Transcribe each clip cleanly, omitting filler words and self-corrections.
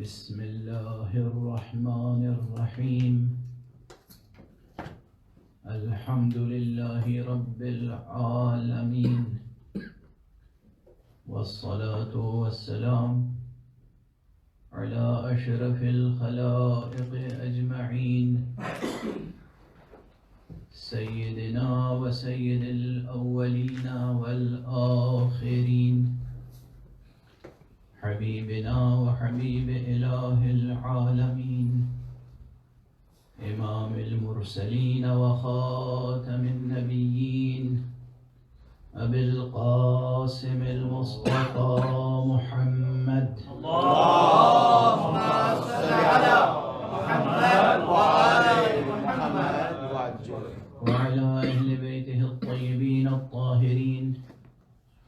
بسم الله الرحمن الرحيم. الحمد لله رب العالمين، والصلاة والسلام على أشرف الخلائق أجمعين، سيدنا وسيد الأولين والآخرين، حبيبنا وحبيب إله العالمين، إمام المرسلين وخاتم النبيين، أبي القاسم المصطفى محمد. اللهم صل على محمد وآل محمد وعلى أهل بيته الطيبين الطاهرين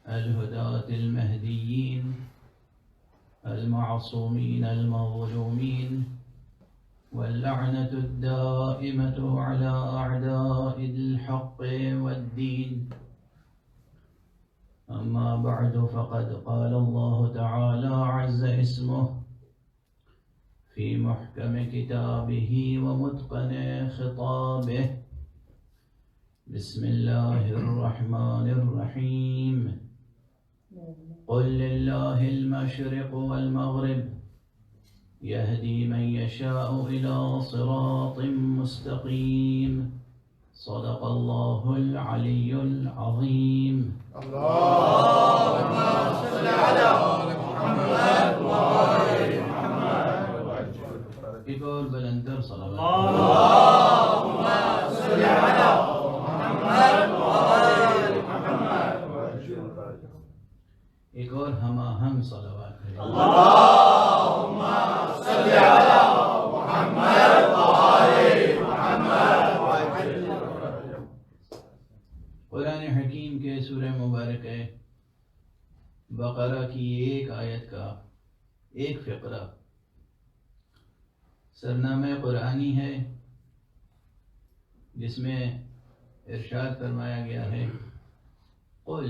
الهداة المهديين المعصومين المظلومين، واللعنة الدائمة على أعداء الحق والدين. أما بعد، فقد قال الله تعالى عز اسمه في محكم كتابه ومتقن خطابه: بسم الله الرحمن الرحيم. قل لله المشرق والمغرب، يهدي من يشاء إلى صراط مستقيم. صدق الله العلي العظيم. اللهم صل على محمد وآل محمد. ایک اور بلندر صلوات. اللهم صل على محمد وآل محمد. ایک اور ہم آہنگ صلوات ہے. اللهم صل على محمد وآل محمد. قرآن حکیم کے سورہ مبارکہ بقرہ کی ایک آیت کا ایک فقرہ سرنامہ قرآنی ہے، جس میں ارشاد فرمایا گیا ہے: قل،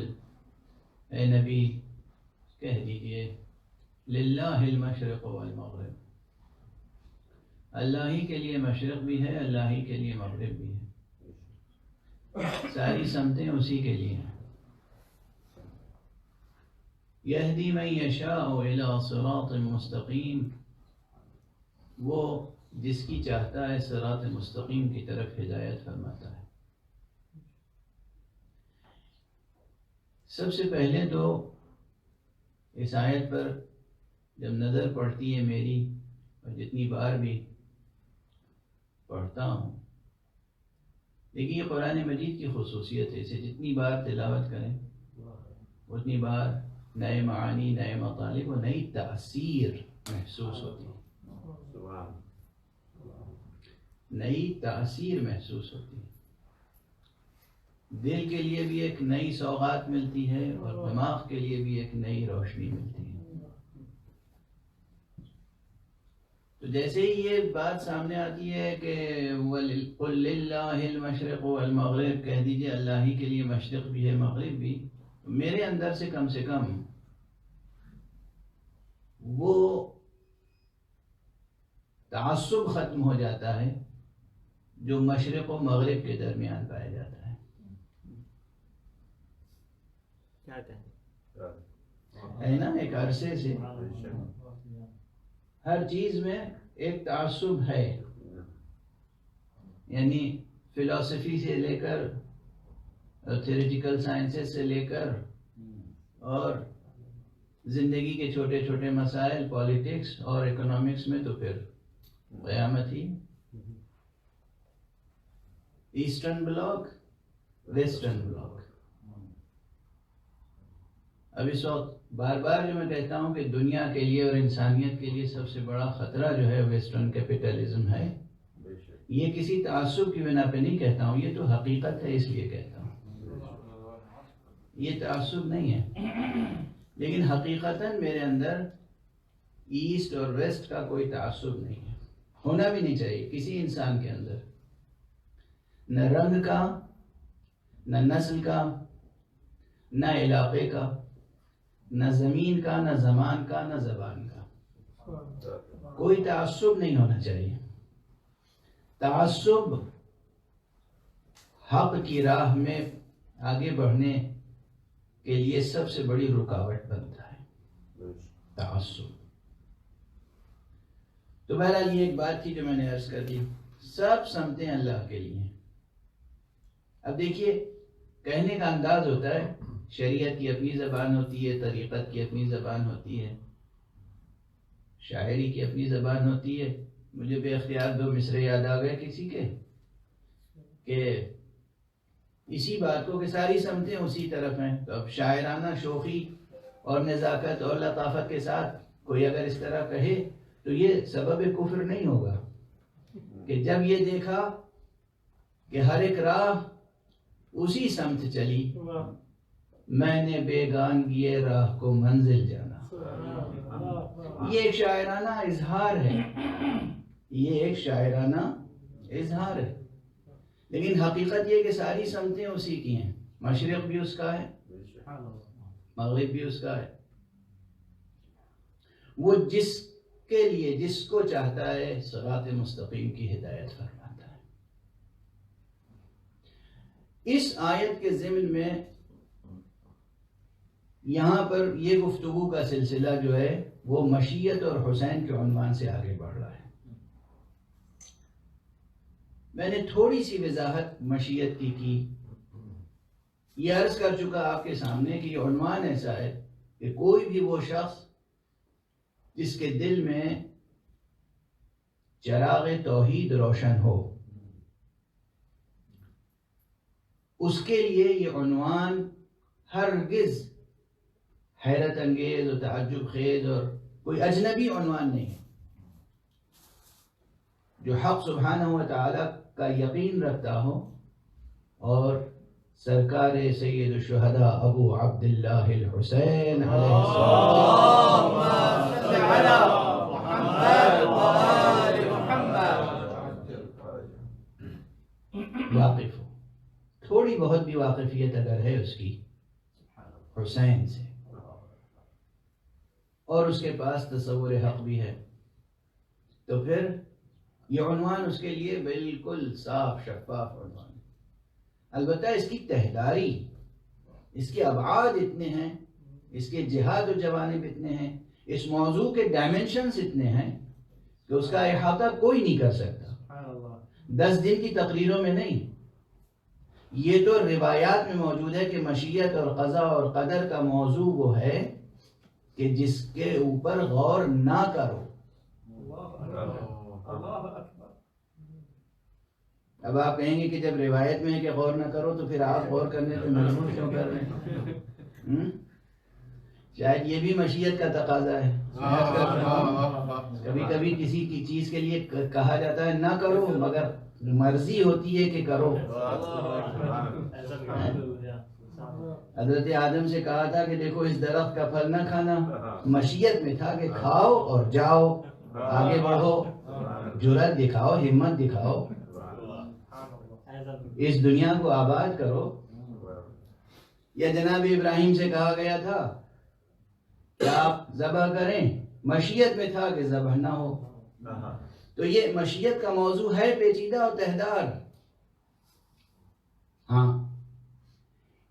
اے نبی کہہ دیجئے، للہ المشرق والمغرب، اللہ ہی کے لیے مشرق بھی ہے، اللہ ہی کے لیے مغرب بھی ہے، ساری سمتیں اسی کے لیے ہیں. یہدی من یشاء الی صراط مستقیم، وہ جس کی چاہتا ہے صراط مستقیم کی طرف ہدایت فرماتا ہے. سب سے پہلے تو اس آیت پر جب نظر پڑتی ہے میری، اور جتنی بار بھی پڑھتا ہوں، دیکھیے یہ قرآن مجید کی خصوصیت ہے، اسے جتنی بار تلاوت کریں اتنی بار نئے معانی، نئے مطالب اور نئی تاثیر محسوس ہوتی ہے، نئی تاثیر محسوس ہوتی ہے. دل کے لیے بھی ایک نئی سوغات ملتی ہے، اور دماغ کے لیے بھی ایک نئی روشنی ملتی ہے. تو جیسے ہی یہ بات سامنے آتی ہے کہ قُلْ لِلَّهِ الْمَشْرِقُ وَالْمَغْرِبُ، کہہ دیجئے اللہ ہی کے لیے مشرق بھی ہے مغرب بھی، میرے اندر سے کم وہ تعصب ختم ہو جاتا ہے جو مشرق و مغرب کے درمیان پایا جاتا ہے. ہے نا، ایک عرصے سے ہر چیز میں ایک تعصب ہے، یعنی فلسفی سے لے کر تھیوریٹیکل سائنسز سے لے کر اور زندگی کے چھوٹے چھوٹے مسائل، پالیٹکس اور اکنامکس میں تو پھر قیامت ہی. Eastern bloc, western bloc. اب اس وقت بار بار جو میں کہتا ہوں کہ دنیا کے لیے اور انسانیت کے لیے سب سے بڑا خطرہ جو ہے ویسٹرن کیپٹلزم ہے. یہ کسی تعصب کی بنا پہ نہیں کہتا ہوں، یہ تو حقیقت ہے، اس لیے کہتا ہوں. یہ تعصب نہیں ہے، لیکن حقیقتاً میرے اندر ایسٹ اور ویسٹ کا کوئی تعصب نہیں ہے، ہونا بھی نہیں چاہیے کسی انسان کے اندر، نہ رنگ کا، نہ نسل کا، نہ علاقے کا، نہ زمین کا، نہ زمان کا، نہ زبان کا. کوئی تعصب نہیں ہونا چاہیے. تعصب حق کی راہ میں آگے بڑھنے کے لیے سب سے بڑی رکاوٹ بنتا ہے تعصب. تو بہرحال یہ ایک بات تھی جو میں نے عرض کر دی. سب سمتیں اللہ کے لیے. اب دیکھیے کہنے کا انداز ہوتا ہے. شریعت کی اپنی زبان ہوتی ہے, طریقت کی اپنی زبان ہوتی ہے, شاعری کی اپنی زبان ہوتی ہے. مجھے بے اختیار 2 مصرے یاد آ گئے کسی کے کہ اسی بات کو کہ ساری سمتیں اسی طرف ہیں. تو اب شاعرانہ شوخی اور نزاکت اور لطافت کے ساتھ کوئی اگر اس طرح کہے تو یہ سبب کفر نہیں ہوگا کہ جب یہ دیکھا کہ ہر ایک راہ اسی سمت چلی, میں نے بیگانگی راہ کو منزل جانا. یہ ایک شاعرانہ اظہار ہے, یہ ایک شاعرانہ اظہار ہے. لیکن حقیقت یہ کہ ساری سمتیں اسی کی ہیں. مشرق بھی اس کا ہے, مغرب بھی اس کا ہے. وہ جس کے لیے جس کو چاہتا ہے صراط مستقیم کی ہدایت فرماتا ہے. اس آیت کے ضمن میں یہاں پر یہ گفتگو کا سلسلہ جو ہے وہ مشیت اور حسین کے عنوان سے آگے بڑھ رہا ہے. میں نے تھوڑی سی وضاحت مشیت کی. یہ عرض کر چکا آپ کے سامنے کہ یہ عنوان ایسا ہے کہ کوئی بھی وہ شخص جس کے دل میں چراغ توحید روشن ہو, اس کے لیے یہ عنوان ہرگز حیرت انگیز اور تعجب خیز اور کوئی اجنبی عنوان نہیں ہے. جو حق سبحانہ و تعالی کا یقین رکھتا ہو اور سرکار سید الشہداء ابو عبداللہ الحسین علیہ السلام واقف ہو. تھوڑی بہت بھی واقفیت اگر ہے اس کی حسین سے اور اس کے پاس تصور حق بھی ہے تو پھر یہ عنوان اس کے لیے بالکل صاف شفاف عنوان. البتہ اس کی تہداری, اس کے ابعاد اتنے ہیں, اس کے جہاد و جوانب اتنے ہیں, اس موضوع کے ڈائمنشنز اتنے ہیں کہ اس کا احاطہ کوئی نہیں کر سکتا. 10 دن کی تقریروں میں نہیں. یہ تو روایات میں موجود ہے کہ مشیت اور قضا اور قدر کا موضوع وہ ہے کہ جس کے اوپر غور نہ کرو. اب آپ کہیں گے کہ جب روایت میں ہے کہ غور نہ کرو تو پھر آپ غور کرنے پہ مجبور کیوں کر رہے ہیں؟ شاید یہ بھی مشیت کا تقاضا ہے. کبھی کبھی کسی کی چیز کے لیے کہا جاتا ہے نہ کرو مگر مرضی ہوتی ہے کہ کرو. حضرت آدم سے کہا تھا کہ دیکھو اس درخت کا پھل نہ کھانا, مشیت میں تھا کہ کھاؤ اور جاؤ, آگے بڑھو, جرأت دکھاؤ, ہمت دکھاؤ, اس دنیا کو آباد کرو. یا جناب ابراہیم سے کہا گیا تھا کہ آپ ذبح کریں, مشیت میں تھا کہ ذبح نہ ہو. تو یہ مشیت کا موضوع ہے پیچیدہ اور تہدار. ہاں,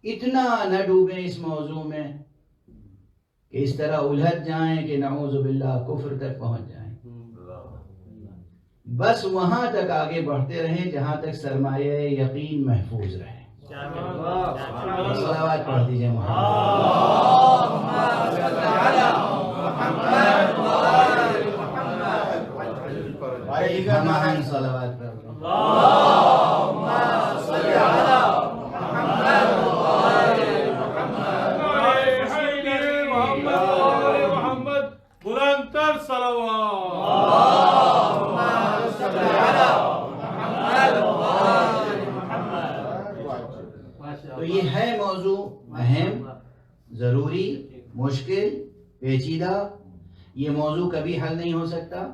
اتنا نہ ڈوبیں اس موضوع میں کہ اس طرح الجھ جائیں کہ نعوذ باللہ کفر تک پہنچ جائیں. بس وہاں تک آگے بڑھتے رہیں جہاں تک سرمایہ یقین محفوظ رہے. صلوات پڑھ دیجئے ہم صلوات پڑھ بلندتر صلوات. تو یہ ہے موضوع اہم, ضروری, مشکل, پیچیدہ. یہ موضوع کبھی حل نہیں ہو سکتا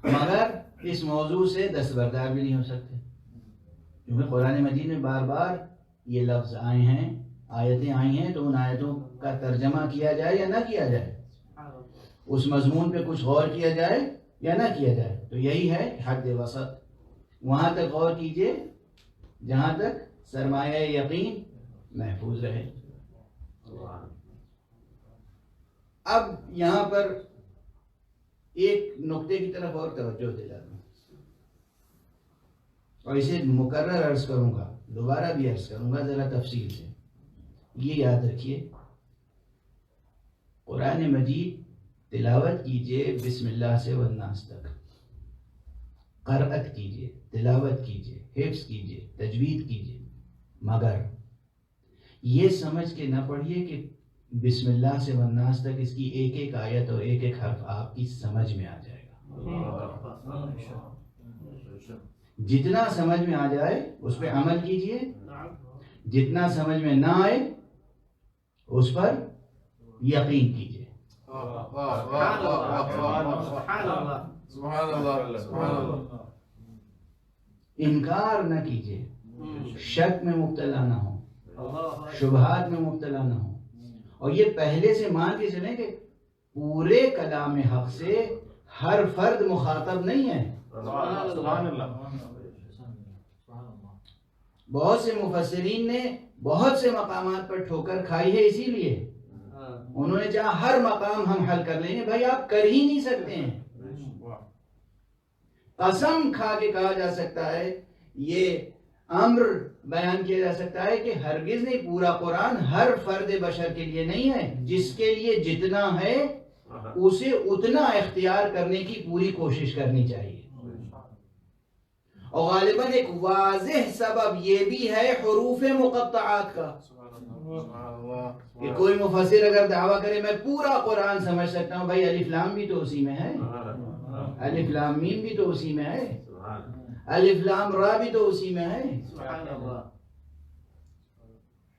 مگر اس موضوع سے دستبردار بھی نہیں ہو سکتے, کیونکہ قرآن مجید میں بار بار یہ لفظ آئے ہیں, آیتیں آئی ہیں, تو ان آیتوں کا ترجمہ کیا جائے یا نہ کیا جائے. اس مضمون پہ کچھ غور کیا جائے یا نہ کیا جائے. تو یہی ہے حد وسط. وہاں تک غور کیجئے جہاں تک سرمایہ یقین محفوظ رہے. اب یہاں پر ایک نقطے کی طرف اور توجہ دلا دوں اور اسے مکرر عرض کروں گا, دوبارہ بھی عرض کروں گا ذرا تفصیل سے. یہ یاد رکھیے, قرآن مجید تلاوت کیجئے بسم اللہ سے والناس تک, قرأت کیجئے, تلاوت کیجئے, حفظ کیجئے, تجوید کیجئے, مگر یہ سمجھ کے نہ پڑھیے کہ بسم اللہ سے والناس تک اس کی ایک ایک آیت اور ایک ایک حرف آپ کی سمجھ میں آ جائے گا. جتنا سمجھ میں آ جائے اس پہ عمل کیجئے, جتنا سمجھ میں نہ آئے اس پر یقین کیجئے. انکار نہ کیجئے, شک میں مبتلا نہ ہو, شبہات میں مبتلا نہ ہو. اور یہ پہلے سے مان کے چلیں کہ پورے کلام حق سے ہر فرد مخاطب نہیں ہے. بہت سے مفسرین نے بہت سے مقامات پر ٹھوکر کھائی ہے, اسی لیے انہوں نے چاہا ہر مقام ہم حل کر لیں گے. بھائی آپ کر ہی نہیں سکتے ہیں. قسم کھا کے کہا جا سکتا ہے, یہ امر بیان کیا جا سکتا ہے کہ ہرگز نہیں, پورا قرآن ہر فرد بشر کے لیے نہیں ہے. جس کے لیے جتنا ہے اسے اتنا اختیار کرنے کی پوری کوشش کرنی چاہیے. اور غالباً ایک واضح سبب یہ بھی ہے حروف مقطعات کا, کہ کوئی مفسر اگر دعویٰ کرے میں پورا قرآن سمجھ سکتا ہوں, بھائی الف لام بھی تو اسی میں ہے, الف لام میم بھی تو اسی میں ہے, الف لام را بھی تو اسی میں ہے,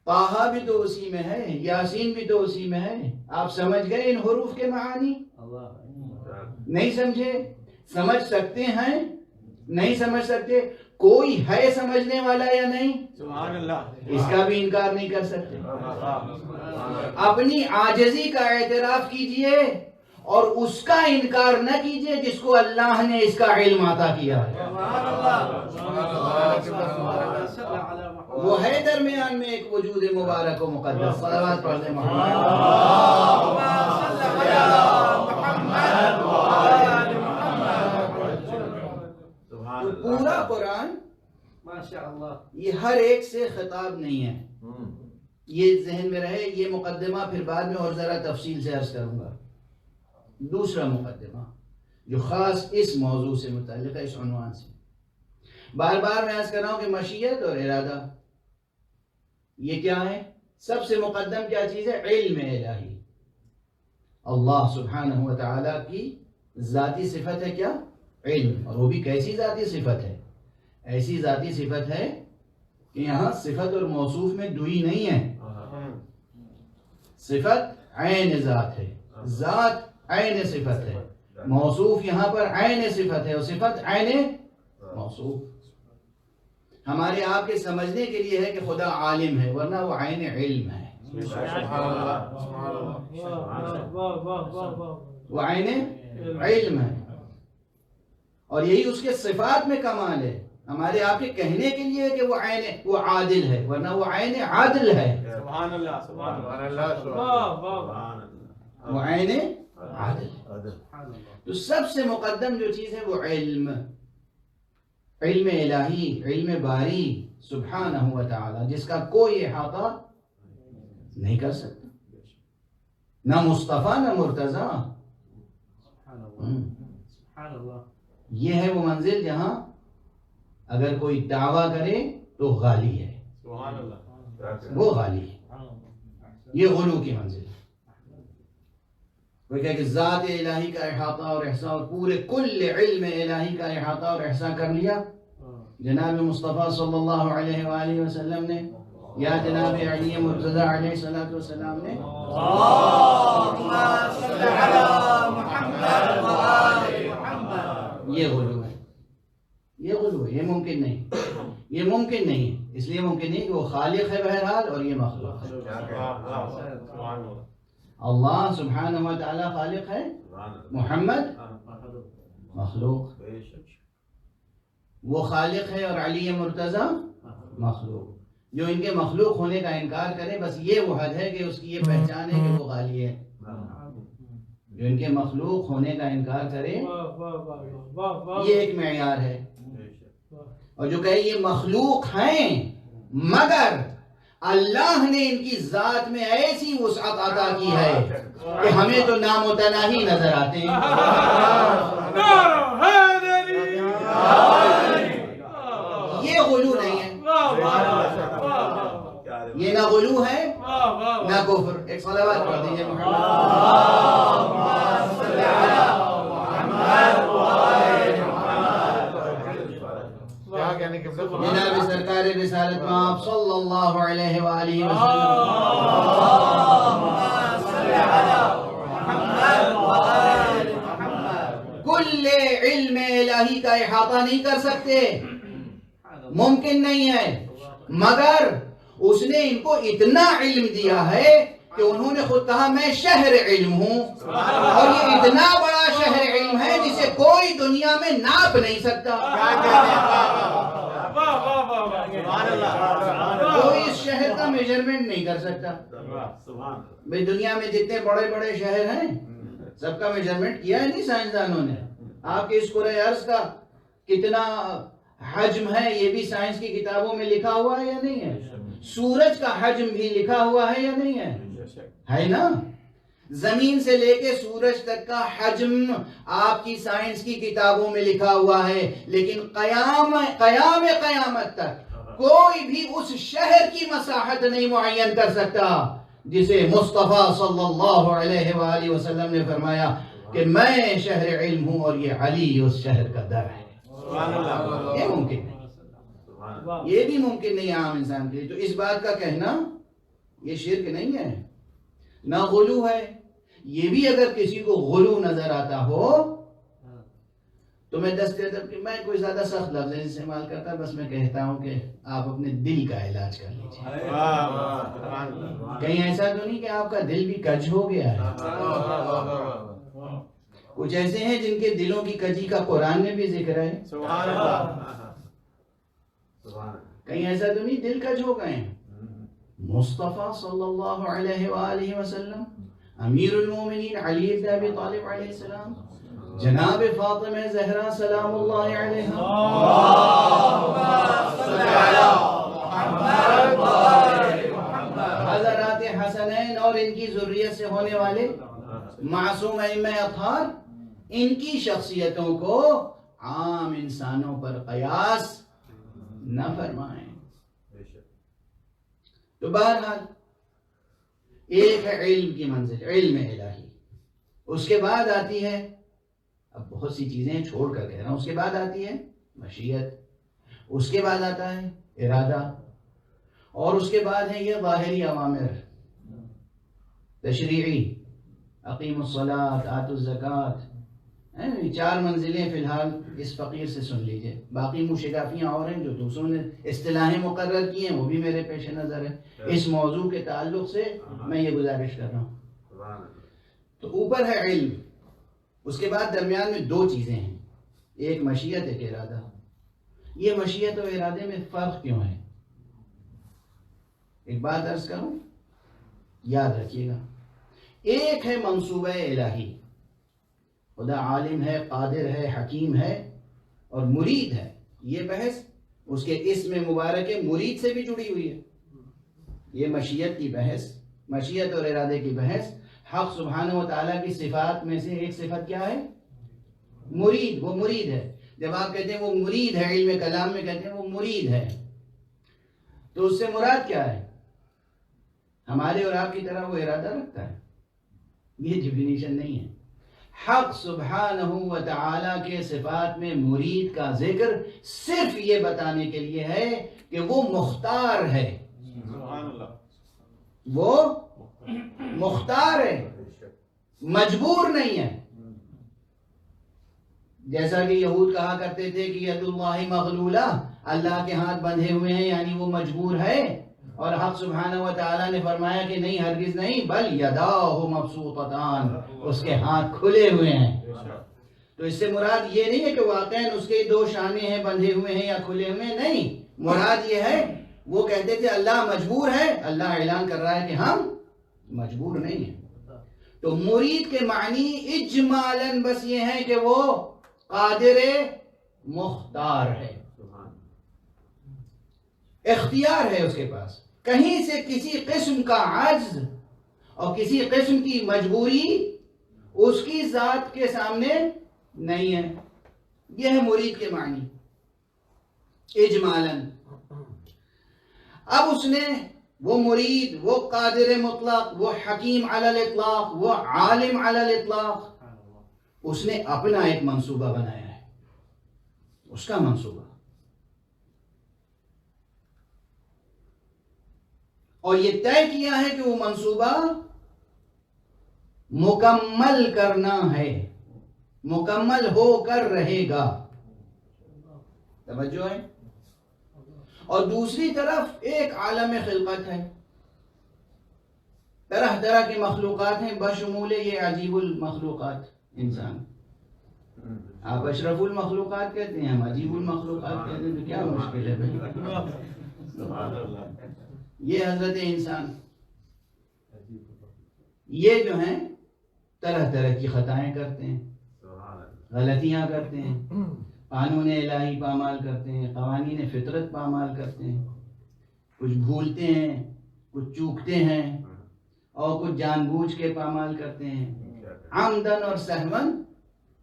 طٰہٰ بھی تو اسی میں ہے, یاسین بھی تو اسی میں ہے. آپ سمجھ گئے ان حروف کے معانی؟ نہیں سمجھے؟ سمجھ سکتے ہیں, نہیں سمجھ سکتے. کوئی ہے سمجھنے والا یا نہیں؟ اس کا بھی انکار نہیں کر سکتے. اپنی عاجزی کا اعتراف کیجئے اور اس کا انکار نہ کیجئے جس کو اللہ نے اس کا علم عطا کیا ہے. وہ ہے درمیان میں ایک وجود مبارک و مقدس. صلوات پڑھتے پورا قرآن یہ ہر ایک سے خطاب نہیں ہے. یہ ذہن میں رہے. یہ مقدمہ پھر بعد میں اور ذرا تفصیل سے عرض کروں گا. دوسرا مقدمہ جو خاص اس موضوع سے متعلق ہے, اس عنوان سے بار بار میں عرض کر رہا ہوں کہ مشیت اور ارادہ یہ کیا ہے؟ سب سے مقدم کیا چیز ہے؟ علم الہی. اللہ سبحانہ و تعالی کی ذاتی صفت ہے کیا؟ علم. اور وہ بھی کیسی ذاتی صفت ہے؟ ایسی ذاتی صفت ہے کہ یہاں صفت اور موصوف میں دوئی نہیں ہے. صفت عین ذات ہے, ذات عین صفت ہے, موصوف یہاں پر عین صفت ہے, اور صفت عین موصوف. ہمارے آپ کے سمجھنے کے لیے ہے کہ خدا عالم ہے, ورنہ وہ عین علم ہے. وہ عین علم ہے, اور یہی اس کے صفات میں کمال ہے. ہمارے آپ کے کہنے کے لیے کہ وہ عادل ہے, ورنہ وہ عین عادل ہے. سبحان اللہ, سبحان وہ عین عادل. تو سب سے مقدم جو چیز ہے وہ علم, علم الہی, علم باری سبحانہ و تعالی, جس کا کوئی احاطہ نہیں کر سکتا, نہ مصطفیٰ نہ مرتضیٰ. یہ ہے وہ منزل جہاں اگر کوئی دعویٰ کرے تو غالی ہے, وہ غالی ہے. یہ غلو کی منزل ہے. وہ کہ ذات الہی کا احاطہ اور احسان اور پورے کل علم الہی کا احاطہ اور احسان کر لیا جناب مصطفیٰ صلی اللہ علیہ وآلہ وسلم نے, یا جناب علی مرتضی علیہ الصلوۃ والسلام نے. یہ غلو ہے, یہ غلو ہے. یہ ممکن نہیں, یہ ممکن نہیں ہے. اس لیے ممکن نہیں کہ وہ خالق ہے بہرحال اور یہ مخلوق ہے. اللہ سبحانہ و تعالیٰ خالق ہے، محمد مخلوق. وہ خالق ہے اور علی مرتضی مخلوق. جو ان کے مخلوق ہونے کا انکار کرے بس یہ وہ حد ہے کہ اس کی یہ پہچان ہے کہ وہ غالی ہے. جو ان کے مخلوق ہونے کا انکار کرے یہ ایک معیار ہے. اور جو کہے یہ مخلوق ہیں مگر اللہ نے ان کی ذات میں ایسی وسعت عطا کی ہے کہ ہمیں تو نامتناہی نظر آتے ہیں. یہ غلو نہیں ہے، یہ نہ غلو ہے نہ کفر. ایک صلوات پڑھ دیجیے جناب سرکار رسالت مآب صلی اللہ علیہ وآلہ وسلم. کل علم الہی کا احاطہ نہیں کر سکتے، ممکن نہیں ہے، مگر اس نے ان کو اتنا علم دیا ہے کہ انہوں نے خود کہا میں شہر علم ہوں، اور یہ اتنا بڑا شہر علم ہے جسے کوئی دنیا میں ناپ نہیں سکتا. کوئی اس شہر کا میجرمنٹ نہیں کر سکتا. بھئی دنیا میں جتنے بڑے بڑے شہر ہیں سب کا میجرمنٹ کیا ہے نہیں سائنسدانوں نے. آپ کے اس کرۂ ارض کا کتنا حجم ہے یہ بھی سائنس کی کتابوں میں لکھا ہوا ہے یا نہیں ہے؟ سورج کا حجم بھی لکھا ہوا ہے یا نہیں ہے؟ ہے نا. زمین سے لے کے سورج تک کا حجم آپ کی سائنس کی کتابوں میں لکھا ہوا ہے، لیکن قیامت تک کوئی بھی اس شہر کی مساحت نہیں معین کر سکتا جسے مصطفیٰ صلی اللہ علیہ وآلہ وسلم نے فرمایا کہ میں شہر علم ہوں اور یہ علی اس شہر کا در ہے. یہ ممکن نہیں، یہ بھی ممکن نہیں عام انسان کے لیے. تو اس بات کا کہنا یہ شرک نہیں ہے نہ غلو ہے. یہ بھی اگر کسی کو غلو نظر آتا ہو تو میں دست ادب کہ میں کوئی زیادہ سخت لفظ استعمال کرتا، بس میں کہتا ہوں کہ آپ اپنے دل کا علاج کر لیجیے. کہیں ایسا تو نہیں کہ آپ کا دل بھی کج ہو گیا ہے. کچھ ایسے ہیں جن کے دلوں کی کجی کا قرآن میں بھی ذکر ہے. کہیں ایسا تو نہیں دل کج ہو گئے ہیں. مصطفیٰ صلی اللہ علیہ وآلہ وسلم، امیر المومنین علی بن ابی طالب علیہ السلام، جناب فاطمہ زہرا سلام اللہ علیہا، حضرات حسنین اور ان کی ذریت سے ہونے والے معصوم ائمہ اطہار، ان کی شخصیتوں کو عام انسانوں پر قیاس نہ فرمائیں. تو بہرحال ایک ہے علم کی منزل، علم الہی. اس کے بعد آتی ہے، اب بہت سی چیزیں چھوڑ کر کہہ رہا ہوں، اس کے بعد آتی ہے مشیت، اس کے بعد آتا ہے ارادہ، اور اس کے بعد ہے یہ ظاہری اوامر تشریعی، اقیم الصلاۃ، آتوا الزکوٰۃ. 4 منزلیں فی الحال اس فقیر سے سن لیجئے. باقی مشکافیاں اور ہیں جو دوسروں نے اصطلاحیں مقرر کی ہیں، وہ بھی میرے پیش نظر ہے. اس موضوع کے تعلق سے میں یہ گزارش کر رہا ہوں. تو اوپر ہے علم، اس کے بعد درمیان میں 2 چیزیں ہیں، ایک مشیت، ایک ارادہ. یہ مشیت اور ارادے میں فرق کیوں ہے؟ ایک بات عرض کروں، یاد رکھیے گا. ایک ہے منصوبہ الہی، خدا عالم ہے، قادر ہے، حکیم ہے اور مرید ہے. یہ بحث اس کے اسم مبارک مرید سے بھی جڑی ہوئی ہے. یہ مشیت کی بحث، مشیت اور ارادے کی بحث، حق سبحانہ و تعالیٰ کی صفات میں سے ایک صفت کیا ہے؟ مرید. وہ مرید ہے. جب آپ کہتے ہیں وہ مرید ہے، علم کلام میں کہتے ہیں وہ مرید ہے، تو اس سے مراد کیا ہے؟ ہمارے اور آپ کی طرح وہ ارادہ رکھتا ہے؟ یہ ڈیفینیشن نہیں ہے. حق سبحانہ و تعالیٰ کے صفات میں مرید کا ذکر صرف یہ بتانے کے لیے ہے کہ وہ مختار ہے. وہ مختار ہے، مجبور نہیں ہے. جیسا کہ یہود کہا کرتے تھے کہ ید اللہ مغلولہ، اللہ کے ہاتھ بندھے ہوئے ہیں، یعنی وہ مجبور ہے. اور حق سبحانہ و تعالیٰ نے فرمایا کہ نہیں، ہرگز نہیں، بل یداہ مبسوطتان، اس کے ہاتھ کھلے ہوئے ہیں۔ تو اس سے مراد یہ نہیں ہے کہ واقعاً اس کے دو شانے ہیں، بندھے ہوئے ہیں یا کھلے ہوئے ہیں، نہیں، مراد یہ ہے، وہ کہتے تھے اللہ مجبور ہے، اللہ اعلان کر رہا ہے کہ ہم مجبور نہیں ہیں۔ تو مرید کے معنی اجمالاً بس یہ ہے کہ وہ قادر مختار ہے، اختیار ہے اس کے پاس، کہیں سے کسی قسم کا عجز اور کسی قسم کی مجبوری اس کی ذات کے سامنے نہیں ہے۔ یہ ہے مرید کے معنی اجمالاً۔ اب اس نے وہ مرید، وہ قادر مطلق، وہ حکیم علی الاطلاق، وہ عالم علی الاطلاق، اس نے اپنا ایک منصوبہ بنایا ہے، اس کا منصوبہ، اور یہ طے کیا ہے کہ وہ منصوبہ مکمل کرنا ہے، مکمل ہو کر رہے گا۔ توجہ ہے؟ اور دوسری طرف ایک عالم خلقت ہے، طرح طرح کی مخلوقات ہیں، بشمول یہ عجیب المخلوقات انسان۔ آپ اشرف المخلوقات کہتے ہیں، ہم عجیب المخلوقات کہتے ہیں، تو کیا مشکل ہے بھائی؟ یہ حضرت انسان، یہ جو ہیں طرح طرح کی خطائیں کرتے ہیں، غلطیاں کرتے ہیں، قانون الہی پامال کرتے ہیں، قوانین فطرت پامال کرتے ہیں، کچھ بھولتے ہیں، کچھ چوکتے ہیں، اور کچھ جان بوجھ کے پامال کرتے ہیں، عمدن اور سہون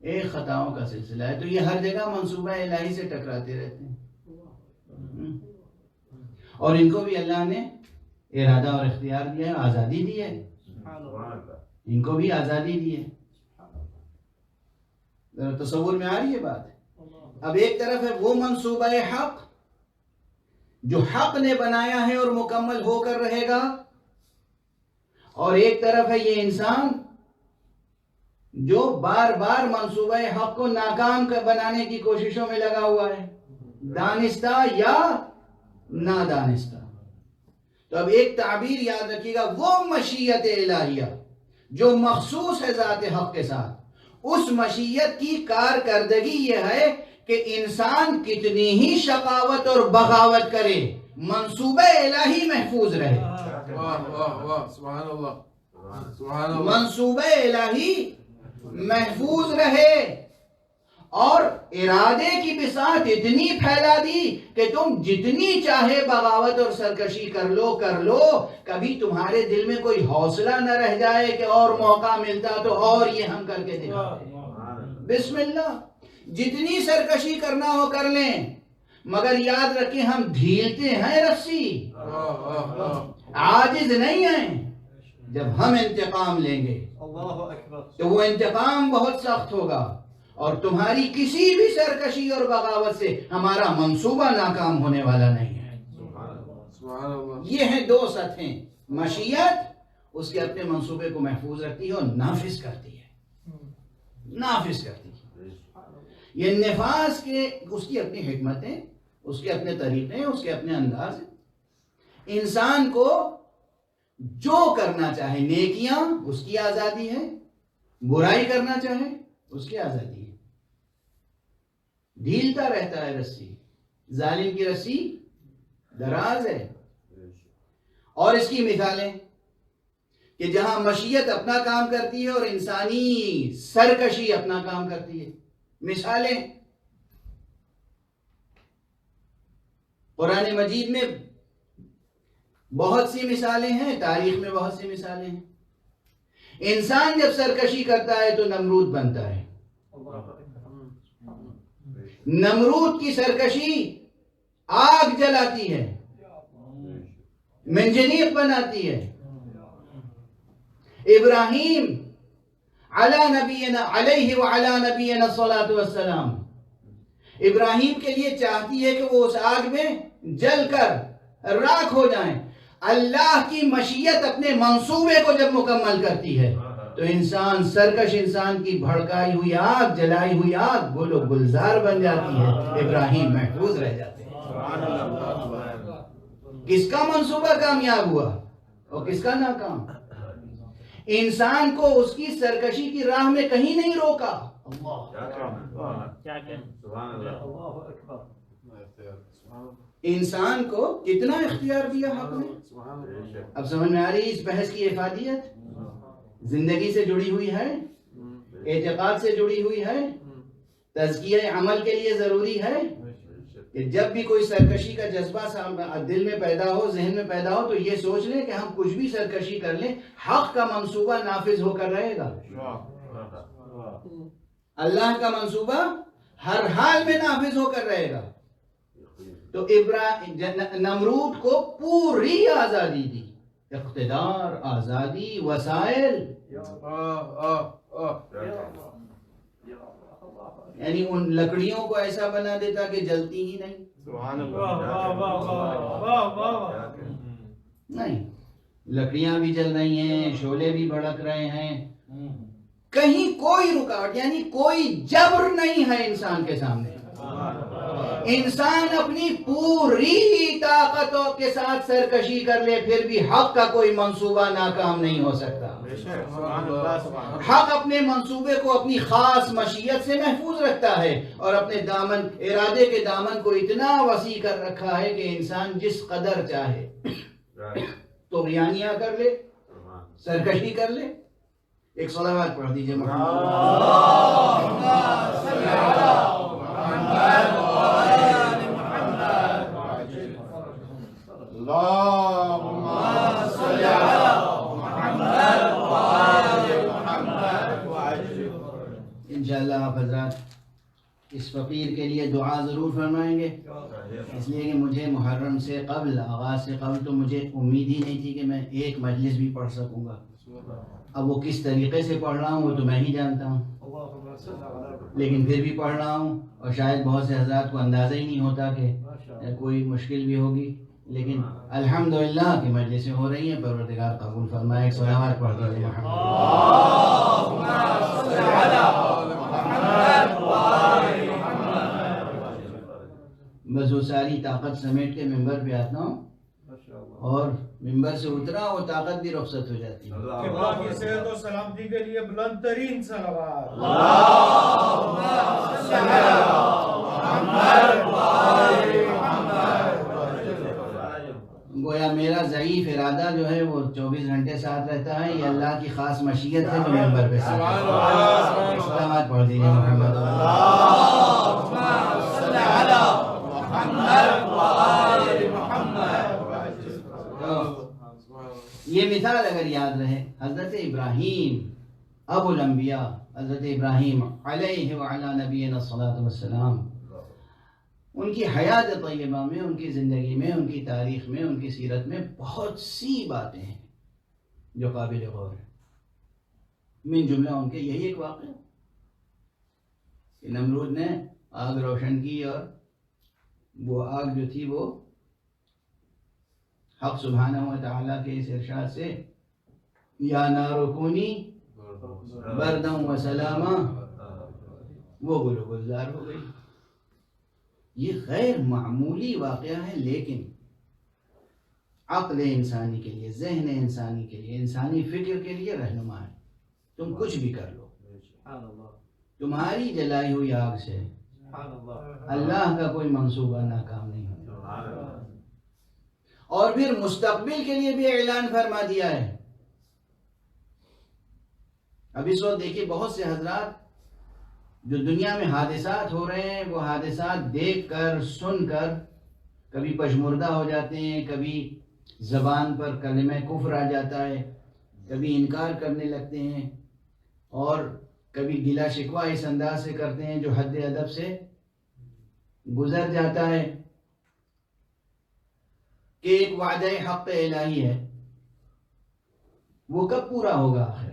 ایک خطاؤں کا سلسلہ ہے۔ تو یہ ہر جگہ منصوبہ الہی سے ٹکراتے رہتے ہیں، اور ان کو بھی اللہ نے ارادہ اور اختیار دیا ہے، آزادی دی ہے، ان کو بھی آزادی دی ہے۔ تصور میں آ رہی ہے بات؟ اب ایک طرف ہے وہ منصوبہ حق جو حق نے بنایا ہے اور مکمل ہو کر رہے گا، اور ایک طرف ہے یہ انسان جو بار بار منصوبہ حق کو ناکام بنانے کی کوششوں میں لگا ہوا ہے، دانستہ یا نادانستہ۔ تو اب ایک تعبیر یاد رکھیے گا، وہ مشیت الہیہ جو مخصوص ہے ذات حق کے ساتھ، اس مشیت کی کارکردگی یہ ہے کہ انسان کتنی ہی شقاوت اور بغاوت کرے، منصوبہ الہی محفوظ رہے۔ سبحان اللہ، منصوبہ الہی محفوظ رہے، اور ارادے کی بساط اتنی پھیلا دی کہ تم جتنی چاہے بغاوت اور سرکشی کر لو، کبھی تمہارے دل میں کوئی حوصلہ نہ رہ جائے کہ اور موقع ملتا تو اور یہ ہم کر کے دکھاتے۔ بسم اللہ، جتنی سرکشی کرنا ہو کر لیں، مگر یاد رکھیں ہم ڈھیلتے ہیں رسی، عاجز نہیں ہیں۔ جب ہم انتقام لیں گے تو وہ انتقام بہت سخت ہوگا، اور تمہاری کسی بھی سرکشی اور بغاوت سے ہمارا منصوبہ ناکام ہونے والا نہیں ہے۔ یہ ہیں دو سطحیں، مشیت اس کے اپنے منصوبے کو محفوظ رکھتی ہے اور نافذ کرتی ہے، نافذ کرتی ہے۔ یہ نفاذ کے اس کی اپنی حکمتیں، اس کے اپنے طریقے، اس کے اپنے انداز ہیں۔ انسان کو جو کرنا چاہے، نیکیاں اس کی آزادی ہے، برائی کرنا چاہے اس کی آزادی ہے۔ ڈھیلتا رہتا ہے رسی، ظالم کی رسی دراز ہے۔ اور اس کی مثالیں کہ جہاں مشیت اپنا کام کرتی ہے اور انسانی سرکشی اپنا کام کرتی ہے، مثالیں قرآن مجید میں بہت سی مثالیں ہیں، تاریخ میں بہت سی مثالیں ہیں۔ انسان جب سرکشی کرتا ہے تو نمرود بنتا ہے، نمرود کی سرکشی آگ جلاتی ہے، منجنیق بناتی ہے۔ ابراہیم علی نبینا علیہ وعلی نبینا الصلاۃ والسلام، ابراہیم کے لیے چاہتی ہے کہ وہ اس آگ میں جل کر راکھ ہو جائیں۔ اللہ کی مشیت اپنے منصوبے کو جب مکمل کرتی ہے تو انسان، سرکش انسان کی بھڑکائی ہوئی آگ، جلائی ہوئی آگ گل و گلزار بن جاتی ہے، ابراہیم محفوظ رہ جاتے ہیں۔ کس کا منصوبہ کامیاب ہوا اور کس کا ناکام؟ انسان کو اس کی سرکشی کی راہ میں کہیں نہیں روکا. انسان کو کتنا اختیار دیا حق نے. اب سمجھ میں آ رہی اس بحث کی افادیت؟ زندگی سے جڑی ہوئی ہے، اعتقاد سے جڑی ہوئی ہے، تزکیہ عمل کے لیے ضروری ہے کہ جب بھی کوئی سرکشی کا جذبہ دل میں پیدا ہو، ذہن میں پیدا ہو، تو یہ سوچ لیں کہ ہم کچھ بھی سرکشی کر لیں، حق کا منصوبہ نافذ ہو کر رہے گا. اللہ کا منصوبہ ہر حال میں نافذ ہو کر رہے گا. تو نمرود کو پوری آزادی دی، اقتدار، آزادی، وسائل. یعنی ان لکڑیوں کو ایسا بنا دیتا کہ جلتی ہی نہیں. نہیں، لکڑیاں بھی جل رہی ہیں، شعلے بھی بھڑک رہے ہیں، کہیں کوئی رکاوٹ، یعنی کوئی جبر نہیں ہے انسان کے سامنے. انسان اپنی پوری طاقتوں کے ساتھ سرکشی کر لے، پھر بھی حق کا کوئی منصوبہ ناکام نہیں ہو سکتا. حق اپنے منصوبے کو اپنی خاص مشیت سے محفوظ رکھتا ہے اور اپنے دامن، ارادے کے دامن کو اتنا وسیع کر رکھا ہے کہ انسان جس قدر چاہے طغیانیاں کر لے، سرکشی کر لے. ایک صلوات پڑھ دیجئے انشاءاللہ. آپ حضرات اس فقیر کے لیے دعا ضرور فرمائیں گے، اس لیے کہ مجھے محرم سے قبل، آغاز سے قبل تو مجھے امید ہی نہیں تھی کہ میں ایک مجلس بھی پڑھ سکوں گا. اب وہ کس طریقے سے پڑھ رہا ہوں وہ تو میں ہی جانتا ہوں، لیکن پھر بھی پڑھ رہا ہوں، اور شاید بہت سے حضرات کو اندازہ ہی نہیں ہوتا کہ کوئی مشکل بھی ہوگی، لیکن الحمدللہ کہ مجلسیں ہو رہی ہیں. پروردگار قبول فرمائے. ایک صلوات پڑھ دیجئے بس وہ ساری طاقت سمیٹ کے ممبر پہ آتا ہوں، اور ممبر سے اترا وہ طاقت بھی رخصت ہو جاتی ہے. کی صحت و سلامتی کے لیے بلند ترین صلوات. گویا میرا ضعیف ارادہ جو ہے وہ 24 گھنٹے ساتھ رہتا ہے، یہ اللہ کی خاص مشیت ہے جو ممبر پہ ساتھ رہتا ہے. سلامات پڑھ دیجیے محمد. یہ مثال اگر یاد رہے، حضرت ابراہیم ابو الانبیاء، حضرت ابراہیم علیہ وعلی نبینا الصلاۃ والسلام، ان کی حیات طیبہ میں، ان کی زندگی میں، ان کی تاریخ میں، ان کی سیرت میں بہت سی باتیں ہیں جو قابل غور ہیں. من جملہ ان کے یہی ایک واقعہ کہ نمرود نے آگ روشن کی، اور وہ آگ جو تھی وہ حق سبحانہ و تعالیٰ کے اس ارشاد سے یا نار کونی برداً و سلاما، وہ گل و گلزار ہو گئی. یہ غیر معمولی واقعہ ہے، لیکن عقل انسانی کے لیے، ذہن انسانی کے لیے، انسانی فکر کے لیے رہنما ہے. تم کچھ بھی کر لو، تمہاری جلائی ہوئی آگ سے اللہ کا کوئی منصوبہ ناکام نہیں ہوتا. اور پھر مستقبل کے لیے بھی اعلان فرما دیا ہے. اب اس وقت دیکھیے بہت سے حضرات جو دنیا میں حادثات ہو رہے ہیں، وہ حادثات دیکھ کر، سن کر کبھی پشمردہ ہو جاتے ہیں، کبھی زبان پر کلمہ کفر آ جاتا ہے، کبھی انکار کرنے لگتے ہیں، اور کبھی گلا شکوہ اس انداز سے کرتے ہیں جو حد ادب سے گزر جاتا ہے کہ ایک وعدہ حق الہی ہے، وہ کب پورا ہوگا؟ آخر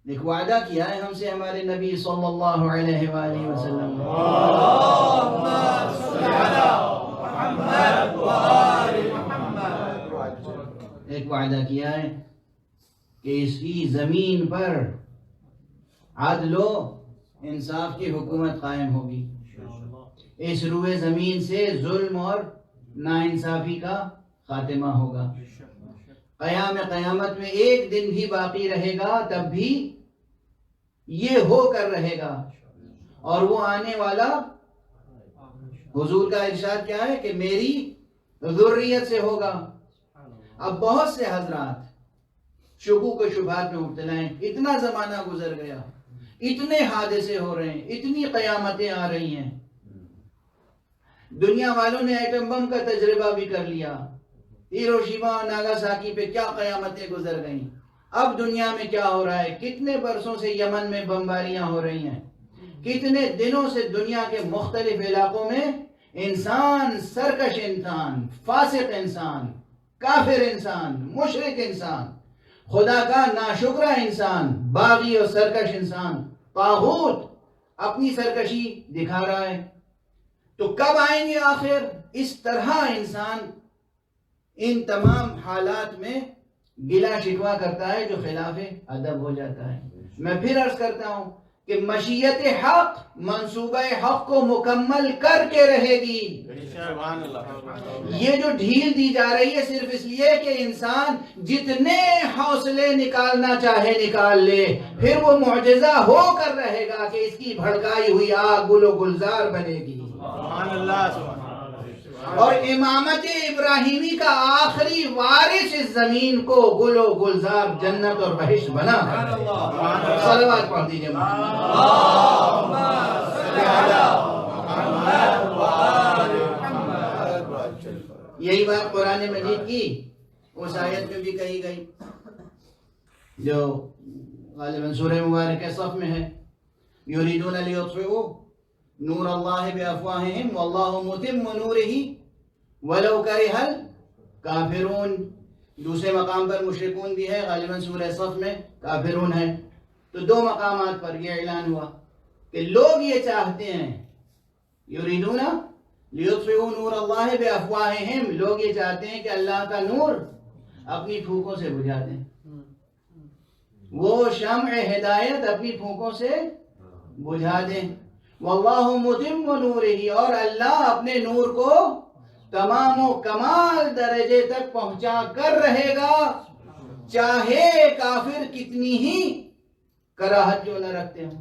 ایک وعدہ کیا ہے ہم سے ہمارے نبی صلی اللہ علیہ وآلہ وسلم، ایک وعدہ کیا ہے کہ اس کی زمین پر عدل و انصاف کی حکومت قائم ہوگی، اس روئے زمین سے ظلم اور ناانصافی کا خاتمہ ہوگا. قیامت میں ایک دن بھی باقی رہے گا تب بھی یہ ہو کر رہے گا. اور وہ آنے والا حضور کا ارشاد کیا ہے کہ میری ذریت سے ہوگا. اب بہت سے حضرات شکوک و شبہات میں مبتلا ہیں. اتنا زمانہ گزر گیا, اتنے حادثے ہو رہے ہیں, اتنی قیامتیں آ رہی ہیں. دنیا والوں نے ایٹم بم کا تجربہ بھی کر لیا. ہیروشیما اور ناگاساکی پہ کیا قیامتیں گزر گئیں. اب دنیا میں کیا ہو رہا ہے؟ کتنے برسوں سے یمن میں بمباریاں ہو رہی ہیں. کتنے دنوں سے دنیا کے مختلف علاقوں میں انسان, سرکش انسان, فاسق انسان, کافر انسان, مشرک انسان, خدا کا ناشکرہ انسان, باغی اور سرکش انسان, طاغوت اپنی سرکشی دکھا رہا ہے. تو کب آئیں گے آخر؟ اس طرح انسان ان تمام حالات میں گلا شکوہ کرتا ہے جو خلاف ادب ہو جاتا ہے. میں پھر عرض کرتا ہوں کہ مشیت حق منصوبہ حق کو مکمل کر کے رہے گی. یہ جو ڈھیل دی جا رہی ہے صرف اس لیے کہ انسان جتنے حوصلے نکالنا چاہے نکال لے, پھر وہ معجزہ ہو کر رہے گا کہ اس کی بھڑکائی ہوئی آگ گل و گلزار بنے گی. اور امامت ابراہیمی کا آخری وارث اس زمین کو گل و گلزار, جنت اور بہشت بنا کر. صلوات پڑھ دیجئے. یہی بات قرآن مجید کی اس آیت میں بھی کہی گئی جو غالباً سورہ مبارکہ صف میں ہے. یریدون لیطفئوا نور اللہ بافواہہم واللہ متم نورہ ولو کرہ الکافرون. دوسرے مقام پر مشرکون بھی ہے, غالباً سورہ صف میں کافرون ہے. تو دو مقامات پر یہ اعلان ہوا کہ لوگ یہ چاہتے ہیں, یریدون لیطفئوا نور اللہ بافواہہم, لوگ یہ چاہتے ہیں کہ اللہ کا نور اپنی پھونکوں سے بجھا دیں. وہ شمع ہدایت اپنی پھونکوں سے بجھا دیں. واللہ متم نورہ, اور اللہ اپنے نور کو تمام و کمال درجے تک پہنچا کر رہے گا, چاہے کافر کتنی ہی کراہت کیوں نہ رکھتے ہوں.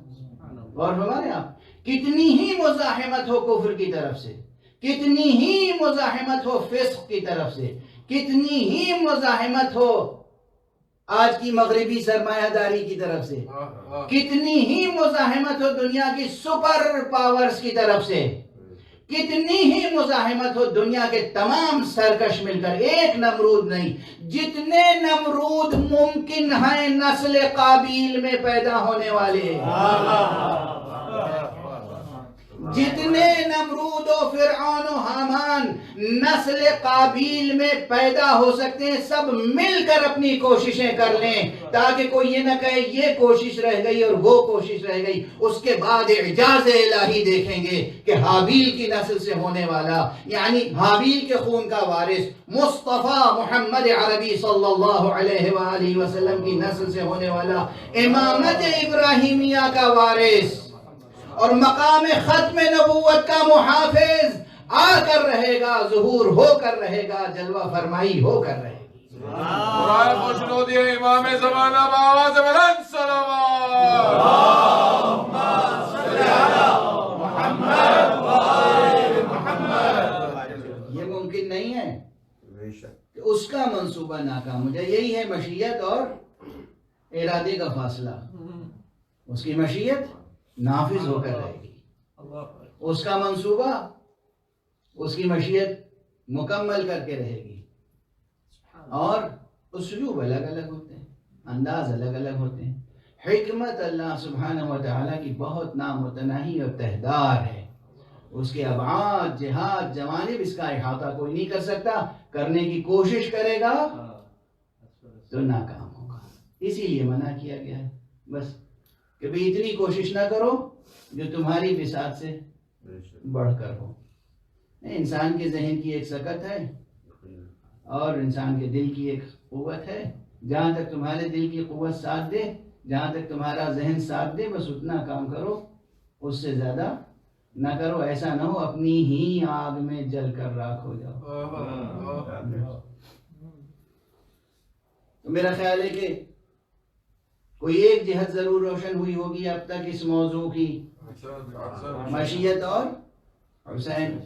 اور ہمارے آپ کتنی ہی مزاحمت ہو کفر کی طرف سے, کتنی ہی مزاحمت ہو فسق کی طرف سے, کتنی ہی مزاحمت ہو آج کی مغربی سرمایہ داری کی طرف سے, کتنی ہی مزاحمت ہو دنیا کی سپر پاورز کی طرف سے, کتنی ہی مزاحمت ہو دنیا کے تمام سرکش مل کر, ایک نمرود نہیں, جتنے نمرود ممکن ہیں نسل قابیل میں پیدا ہونے والے, جتنے نمرود و فرعون و حامان نسل قابیل میں پیدا ہو سکتے ہیں, سب مل کر اپنی کوششیں کر لیں تاکہ کوئی یہ نہ کہے یہ کوشش رہ گئی اور وہ کوشش رہ گئی. اس کے بعد اعجاز الہی دیکھیں گے کہ حابیل کی نسل سے ہونے والا, یعنی حابیل کے خون کا وارث مصطفیٰ محمد عربی صلی اللہ علیہ وآلہ وسلم کی نسل سے ہونے والا, امامت ابراہیمیہ کا وارث اور مقام ختم نبوت کا محافظ آ کر رہے گا, ظہور ہو کر رہے گا, جلوہ فرمائی ہو کر رہے گی. قرآن کو شنو دیے امام زمانہ بآواز بلند صلوات. اللہم صلی علی محمد وآل محمد. یہ ممکن نہیں ہے کہ اس کا منصوبہ ناکام ہو جائے. یہی ہے مشیت اور ارادے کا فاصلہ. اس کی مشیت نافذ ہو کر رہے گی, اس کا منصوبہ, اس کی مشیت مکمل کر کے رہے گی. اور اسلوب الگ الگ ہوتے ہیں, انداز الگ الگ ہوتے ہیں. حکمت اللہ سبحانہ و تعالیٰ کی بہت نامتناہی اور تہدار ہے. اس کے ابعاد, جہات, جوانب اس کا احاطہ کوئی نہیں کر سکتا. کرنے کی کوشش کرے گا تو ناکام ہوگا. اسی لیے منع کیا گیا ہے بس کہ بھی اتنی کوشش نہ کرو جو تمہاری بساط سے بڑھ کر ہو. انسان کے ذہن کی ایک سکت ہے اور انسان کے دل کی ایک قوت ہے. جہاں تک تمہارے دل کی قوت ساتھ دے, جہاں تک تمہارا ذہن ساتھ دے, بس اتنا کام کرو, اس سے زیادہ نہ کرو، ایسا نہ ہو اپنی ہی آگ میں جل کر راکھ ہو جاؤ۔ تو میرا خیال ہے کہ کوئی ایک جہت ضرور روشن ہوئی ہوگی اب تک اس موضوع کی، مشیت اور حسین۔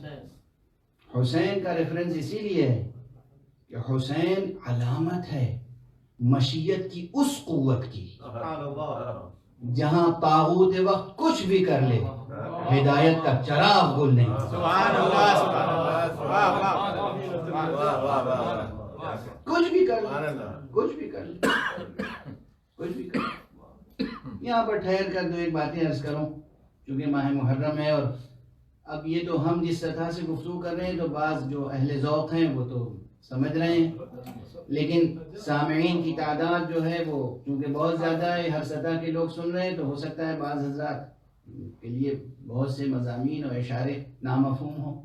حسین کا ریفرنس اسی لیے ہے کہ حسین علامت ہے مشیت کی اس قوت کی جہاں طاغوت وقت کچھ بھی کر لے، ہدایت کا چراغ گل نہیں۔ کچھ بھی کر لے، کچھ بھی کر لے، کچھ بھی کر لے۔ یہاں پر ٹھہر کر دو ایک باتیں عرض کروں، چونکہ ماہ محرم ہے، اور اب یہ تو ہم جس سطح سے گفتگو کر رہے ہیں تو بعض جو اہل ذوق ہیں وہ تو سمجھ رہے ہیں، لیکن سامعین کی تعداد جو ہے وہ چونکہ بہت زیادہ ہے، ہر سطح کے لوگ سن رہے ہیں، تو ہو سکتا ہے بعض حضرات کے لیے بہت سے مضامین اور اشارے نامفہوم ہوں۔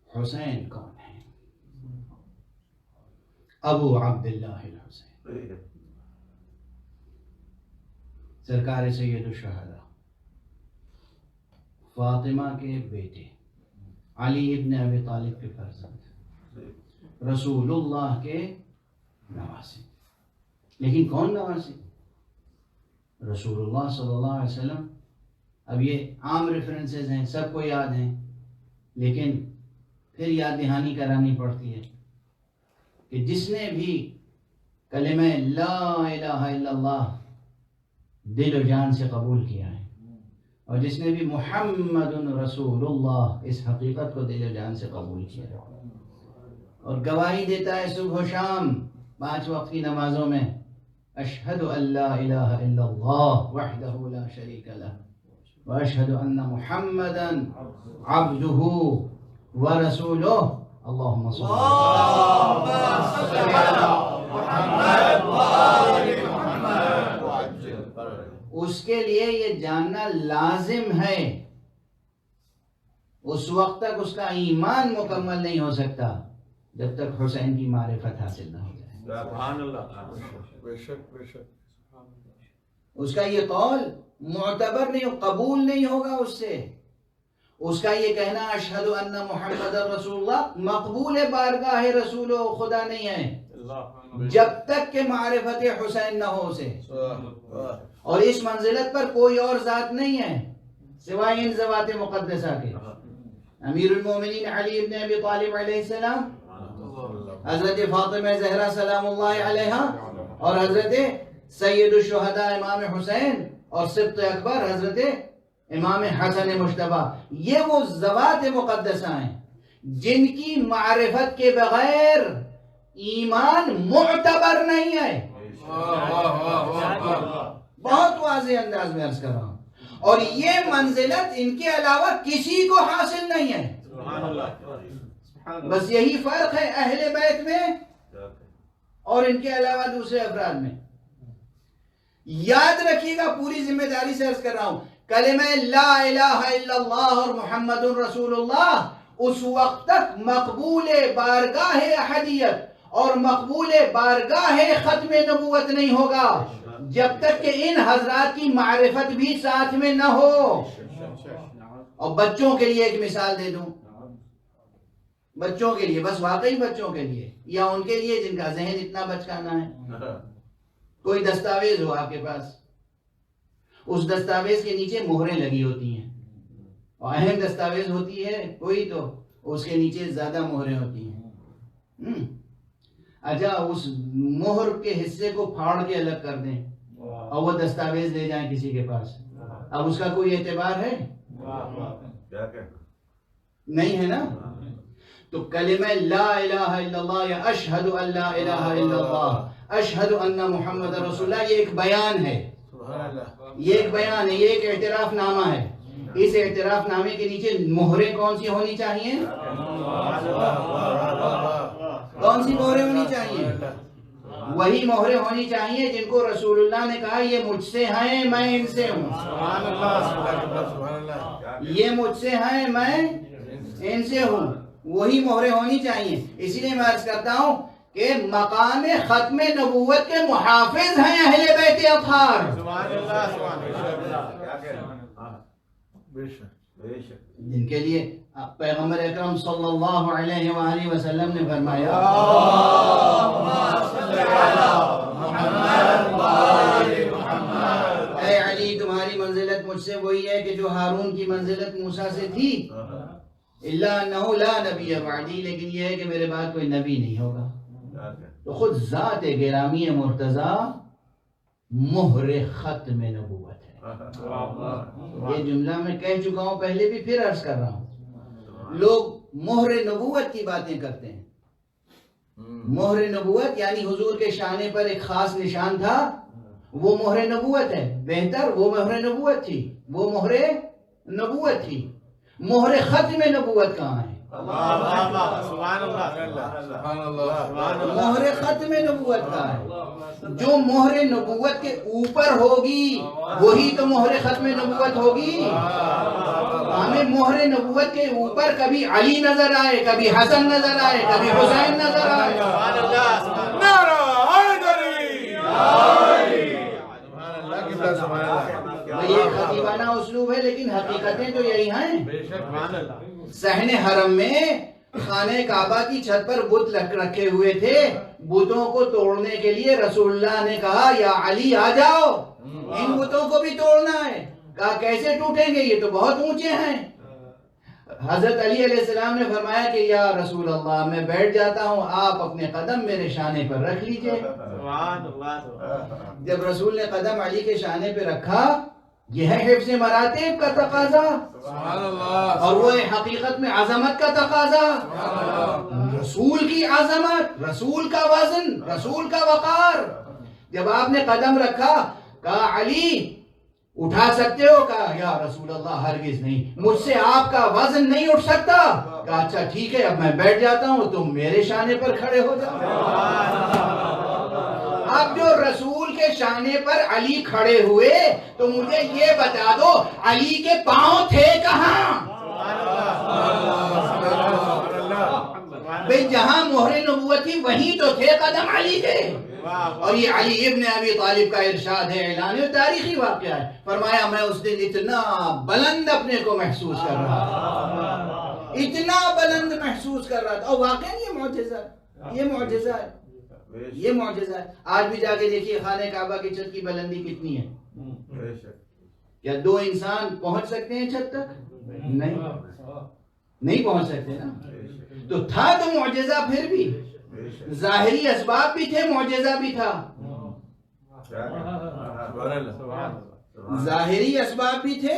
حسین کون ہے؟ ابو عبداللہ الحسین، سرکار سید الشہداء، فاطمہ کے بیٹے، علی ابن ابی طالب کے فرزند، رسول اللہ کے نواسے۔ لیکن کون نواسے؟ رسول اللہ صلی اللہ علیہ وسلم۔ اب یہ عام ریفرنسز ہیں، سب کو یاد ہیں، لیکن پھر یاد دہانی کرانی پڑتی ہے کہ جس نے بھی کلمہ لا الہ الا اللہ دل و جان سے قبول کیا ہے، اور جس نے بھی محمد رسول اللہ اس حقیقت کو دل و جان سے قبول کیا ہے اور گواہی دیتا ہے صبح و شام 5 وقت کی نمازوں میں، اشہد ان لا الہ الا اللہ وحدہ لا شریک لہ واشہد ان محمدا عبدہ ورسولہ، اللہم صل اس کے لیے یہ جاننا لازم ہے، اس وقت تک اس کا ایمان مکمل نہیں ہو سکتا جب تک حسین کی معرفت حاصل نہ ہو جائے۔ سبحان اللہ، بے شک بے شک۔ اس کا یہ قول معتبر نہیں، قبول نہیں ہوگا اس سے۔ اس کا یہ کہنا اشہد ان محمد رسول اللہ مقبول بارگاہ رسول و خدا نہیں ہے جب تک کہ معرفت حسین نہ ہو اسے، اور اس منزلت پر کوئی اور ذات نہیں ہے سوائے ان ذوات مقدسہ کے، امیر المومنین علی ابن ابی طالب علیہ السلام، حضرت فاطمہ زہرا سلام اللہ علیہا، اور حضرت سید الشہداء امام حسین، اور سبط اکبر حضرت امام حسن مجتبی۔ یہ وہ ذوات مقدسہ ہیں جن کی معرفت کے بغیر ایمان معتبر نہیں ہے۔ بہت واضح انداز میں عرض کر رہا ہوں، اور یہ منزلت ان کے علاوہ کسی کو حاصل نہیں ہے۔ بس یہی فرق ہے اہل بیت میں اور ان کے علاوہ دوسرے افراد میں۔ یاد رکھیے گا، پوری ذمہ داری سے عرض کر رہا ہوں، کلمہ لا الہ الا اللہ اور محمد رسول اللہ اس وقت تک مقبول بارگاہ احدیت اور مقبول بارگاہ ختم نبوت نہیں ہوگا جب تک کہ ان حضرات کی معرفت بھی ساتھ میں نہ ہو۔ اور بچوں کے لیے ایک مثال دے دوں، بچوں کے لیے، بس واقعی بچوں کے لیے، یا ان کے لیے جن کا ذہن اتنا بچکانا ہے۔ کوئی دستاویز ہو آپ کے پاس، اس دستاویز کے نیچے مہریں لگی ہوتی ہیں، اور اہم دستاویز ہوتی ہے کوئی تو اس کے نیچے زیادہ مہریں ہوتی ہیں۔ اچھا، اس مہر کے حصے کو پھاڑ کے الگ کر دیں اور وہ دستاویز لے جائیں کسی کے پاس، اب اس کا کوئی اعتبار ہے؟ نہیں ہے نا۔ تو کلمہ لا الہ الا اللہ یا اشہد ان لا الہ الا اللہ، اشہد ان محمد رسول اللہ، یہ ایک بیان ہے، یہ ایک بیان ہے، یہ ایک اعتراف نامہ ہے۔ اس اعتراف نامے کے نیچے مہریں کون سی ہونی چاہیے؟ کون سی مہریں ہونی چاہیے؟ وہی مہریں ہونی چاہیے جن کو رسول اللہ نے کہا یہ مجھ سے ہیں میں ان سے ہوں، یہ مجھ سے ہیں میں ان سے ہوں، وہی مہریں ہونی چاہیے۔ اسی لیے میں عرض کرتا ہوں کہ مقام ختم نبوت کے محافظ ہیں اہل بیت اطہار۔ جن کے لیے پیغمبر اکرم صلی اللہ علیہ وآلہ وسلم نے فرمایا اے علی تمہاری منزلت مجھ سے وہی ہے کہ جو ہارون کی منزلت موسیٰ سے تھی الا انہ لا نبی بعدی، لیکن یہ ہے کہ میرے بعد کوئی نبی نہیں ہوگا۔ تو خود ذات گرامی مرتضیٰ مہر ختم نبوت ہے۔ یہ جملہ میں کہہ چکا ہوں پہلے بھی، پھر عرض کر رہا ہوں۔ لوگ مہر نبوت کی باتیں کرتے ہیں۔ مہر نبوت یعنی حضور کے شانے پر ایک خاص نشان تھا، وہ مہر نبوت ہے۔ بہتر وہ مہر نبوت تھی، وہ مہر نبوت تھی۔ مہر ختم نبوت کہاں ہے؟ مہر ختم نبوت کا ہے۔ جو مہر نبوت کے اوپر ہوگی وہی تو مہر ختم نبوت ہوگی۔ ہمیں مہر نبوت کے اوپر کبھی علی نظر آئے، کبھی حسن نظر آئے، کبھی حسین نظر آئے۔ یہ خطیبانہ اسلوب ہے، لیکن حقیقتیں تو یہی ہیں۔ صحن حرم میں خانہ کعبہ کی چھت پر بت رکھے ہوئے تھے۔ بتوں کو توڑنے کے لیے رسول اللہ نے کہا یا علی آ جاؤ، ان بتوں کو بھی توڑنا ہے۔ کہا کیسے ٹوٹیں گے، یہ تو بہت اونچے ہیں۔ حضرت علی علیہ السلام نے فرمایا کہ یا رسول اللہ میں بیٹھ جاتا ہوں، آپ اپنے قدم میرے شانے پر رکھ لیجئے۔ جب رسول نے قدم علی کے شانے پہ رکھا، یہ ہے حفظ مراتب کا تقاضا، اور وہ حقیقت میں عظمت کا تقاضا۔ رسول کی عظمت، رسول کا وزن، رسول کا وقار۔ جب آپ نے قدم رکھا، کہا علی اٹھا سکتے ہو؟ کہا یا رسول اللہ ہرگز نہیں، مجھ سے آپ کا وزن نہیں اٹھ سکتا۔ کہا اچھا ٹھیک ہے، اب میں بیٹھ جاتا ہوں، تم میرے شانے پر کھڑے ہو جاؤ۔ اب جو رسول کے شانے پر علی کھڑے ہوئے تو مجھے یہ بتا دو علی کے پاؤں تھے کہاں؟ بھئی جہاں مہر نبوت تھی وہیں تو تھے قدم علی کے۔ اور یہ علی ابن ابی طالب کا ارشاد ہے، اعلان تاریخی واقعہ ہے۔ فرمایا میں اس دن اتنا بلند اپنے کو محسوس کر رہا تھا، اتنا بلند محسوس کر رہا تھا۔ اور واقعی یہ معجزہ، یہ معجزہ ہے، یہ معجزہ ہے۔ آج بھی جا کے دیکھیے خانہ کعبہ کی چھت کی بلندی کتنی ہے۔ کیا دو انسان پہنچ سکتے ہیں چھت تک؟ نہیں پہنچ سکتے نا۔ تو تھا تو معجزہ، پھر بھی ظاہری اسباب بھی تھے، معجزہ بھی تھا۔ ظاہری اسباب بھی تھے،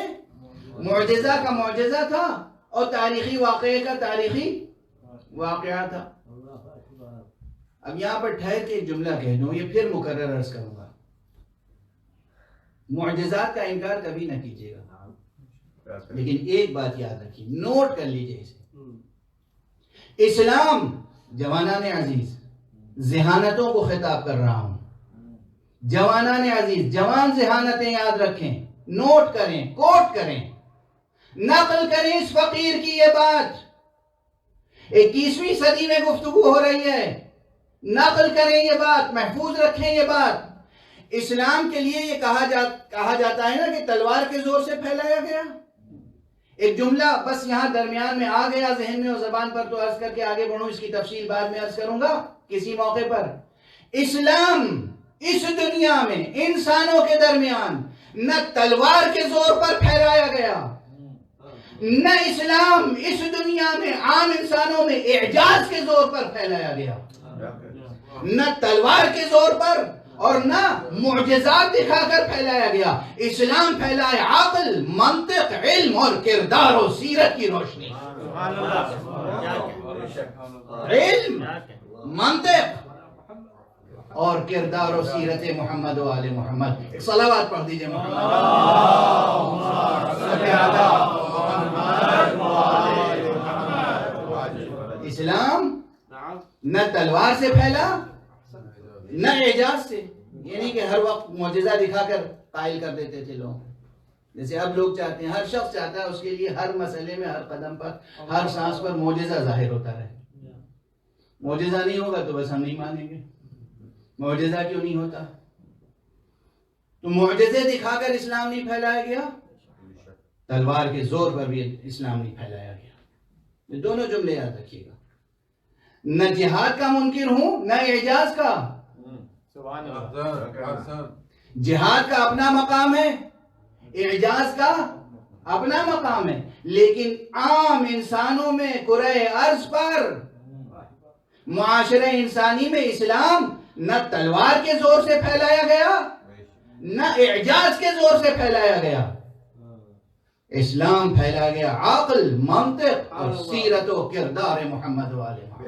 معجزہ کا معجزہ تھا، اور تاریخی واقعے کا تاریخی واقعہ تھا۔ اب یہاں پر ٹھہر کے ایک جملہ کہہ دوں، یہ پھر مکرر عرض کروں گا، معجزات کا انکار کبھی نہ کیجیے گا، لیکن ایک بات یاد رکھیے، نوٹ کر لیجیے اسے۔ اسلام، جوانان عزیز، ذہانتوں کو خطاب کر رہا ہوں، جوانان عزیز، جوان ذہانتیں یاد رکھیں، نوٹ کریں، کوٹ کریں، نقل کریں اس فقیر کی یہ بات۔ 21ویں صدی میں گفتگو ہو رہی ہے، نقل کریں یہ بات، محفوظ رکھیں یہ بات۔ اسلام کے لیے یہ کہا جاتا ہے نا کہ تلوار کے زور سے پھیلایا گیا۔ ایک جملہ بس یہاں درمیان میں آ گیا ذہن میں اور زبان پر، تو عرض کر کے آگے بڑھوں، اس کی تفصیل بعد میں عرض کروں گا کسی موقع پر۔ اسلام اس دنیا میں انسانوں کے درمیان نہ تلوار کے زور پر پھیلایا گیا، نہ اسلام اس دنیا میں عام انسانوں میں اعجاز کے زور پر پھیلایا گیا، نہ تلوار کے زور پر اور نہ معجزات دکھا کر پھیلایا گیا۔ اسلام پھیلائے عقل، منطق، علم اور کردار و سیرت کی روشنی۔ علم، منطق اور کردار و سیرت محمد و آل محمد۔ ایک صلوات پڑھ دیجئے محمد۔ اسلام نہ تلوار سے پھیلا نہ اعجاز سے، یہ نہیں کہ ہر وقت معجزہ دکھا کر قائل کر دیتے تھے لوگ، جیسے اب لوگ چاہتے ہیں، ہر شخص چاہتا ہے اس کے لیے ہر مسئلے میں، ہر قدم پر، ہر سانس پر معجزہ ظاہر ہوتا رہے۔ معجزہ نہیں ہوگا تو بس ہم نہیں مانیں گے۔ معجزہ کیوں نہیں ہوتا؟ تو معجزے دکھا کر اسلام نہیں پھیلایا گیا، تلوار کے زور پر بھی اسلام نہیں پھیلایا گیا. یہ دونوں جملے یاد رکھیے گا. نہ جہاد کا منکر ہوں نہ اعجاز کا. جہاد کا اپنا مقام ہے, اعجاز کا اپنا مقام ہے, لیکن عام انسانوں میں کرۂ ارض پر معاشرہ انسانی میں اسلام نہ تلوار کے زور سے پھیلایا گیا نہ اعجاز کے زور سے پھیلایا گیا. اسلام پھیلا گیا عقل, منطق اور سیرت و کردار محمد والے محمد.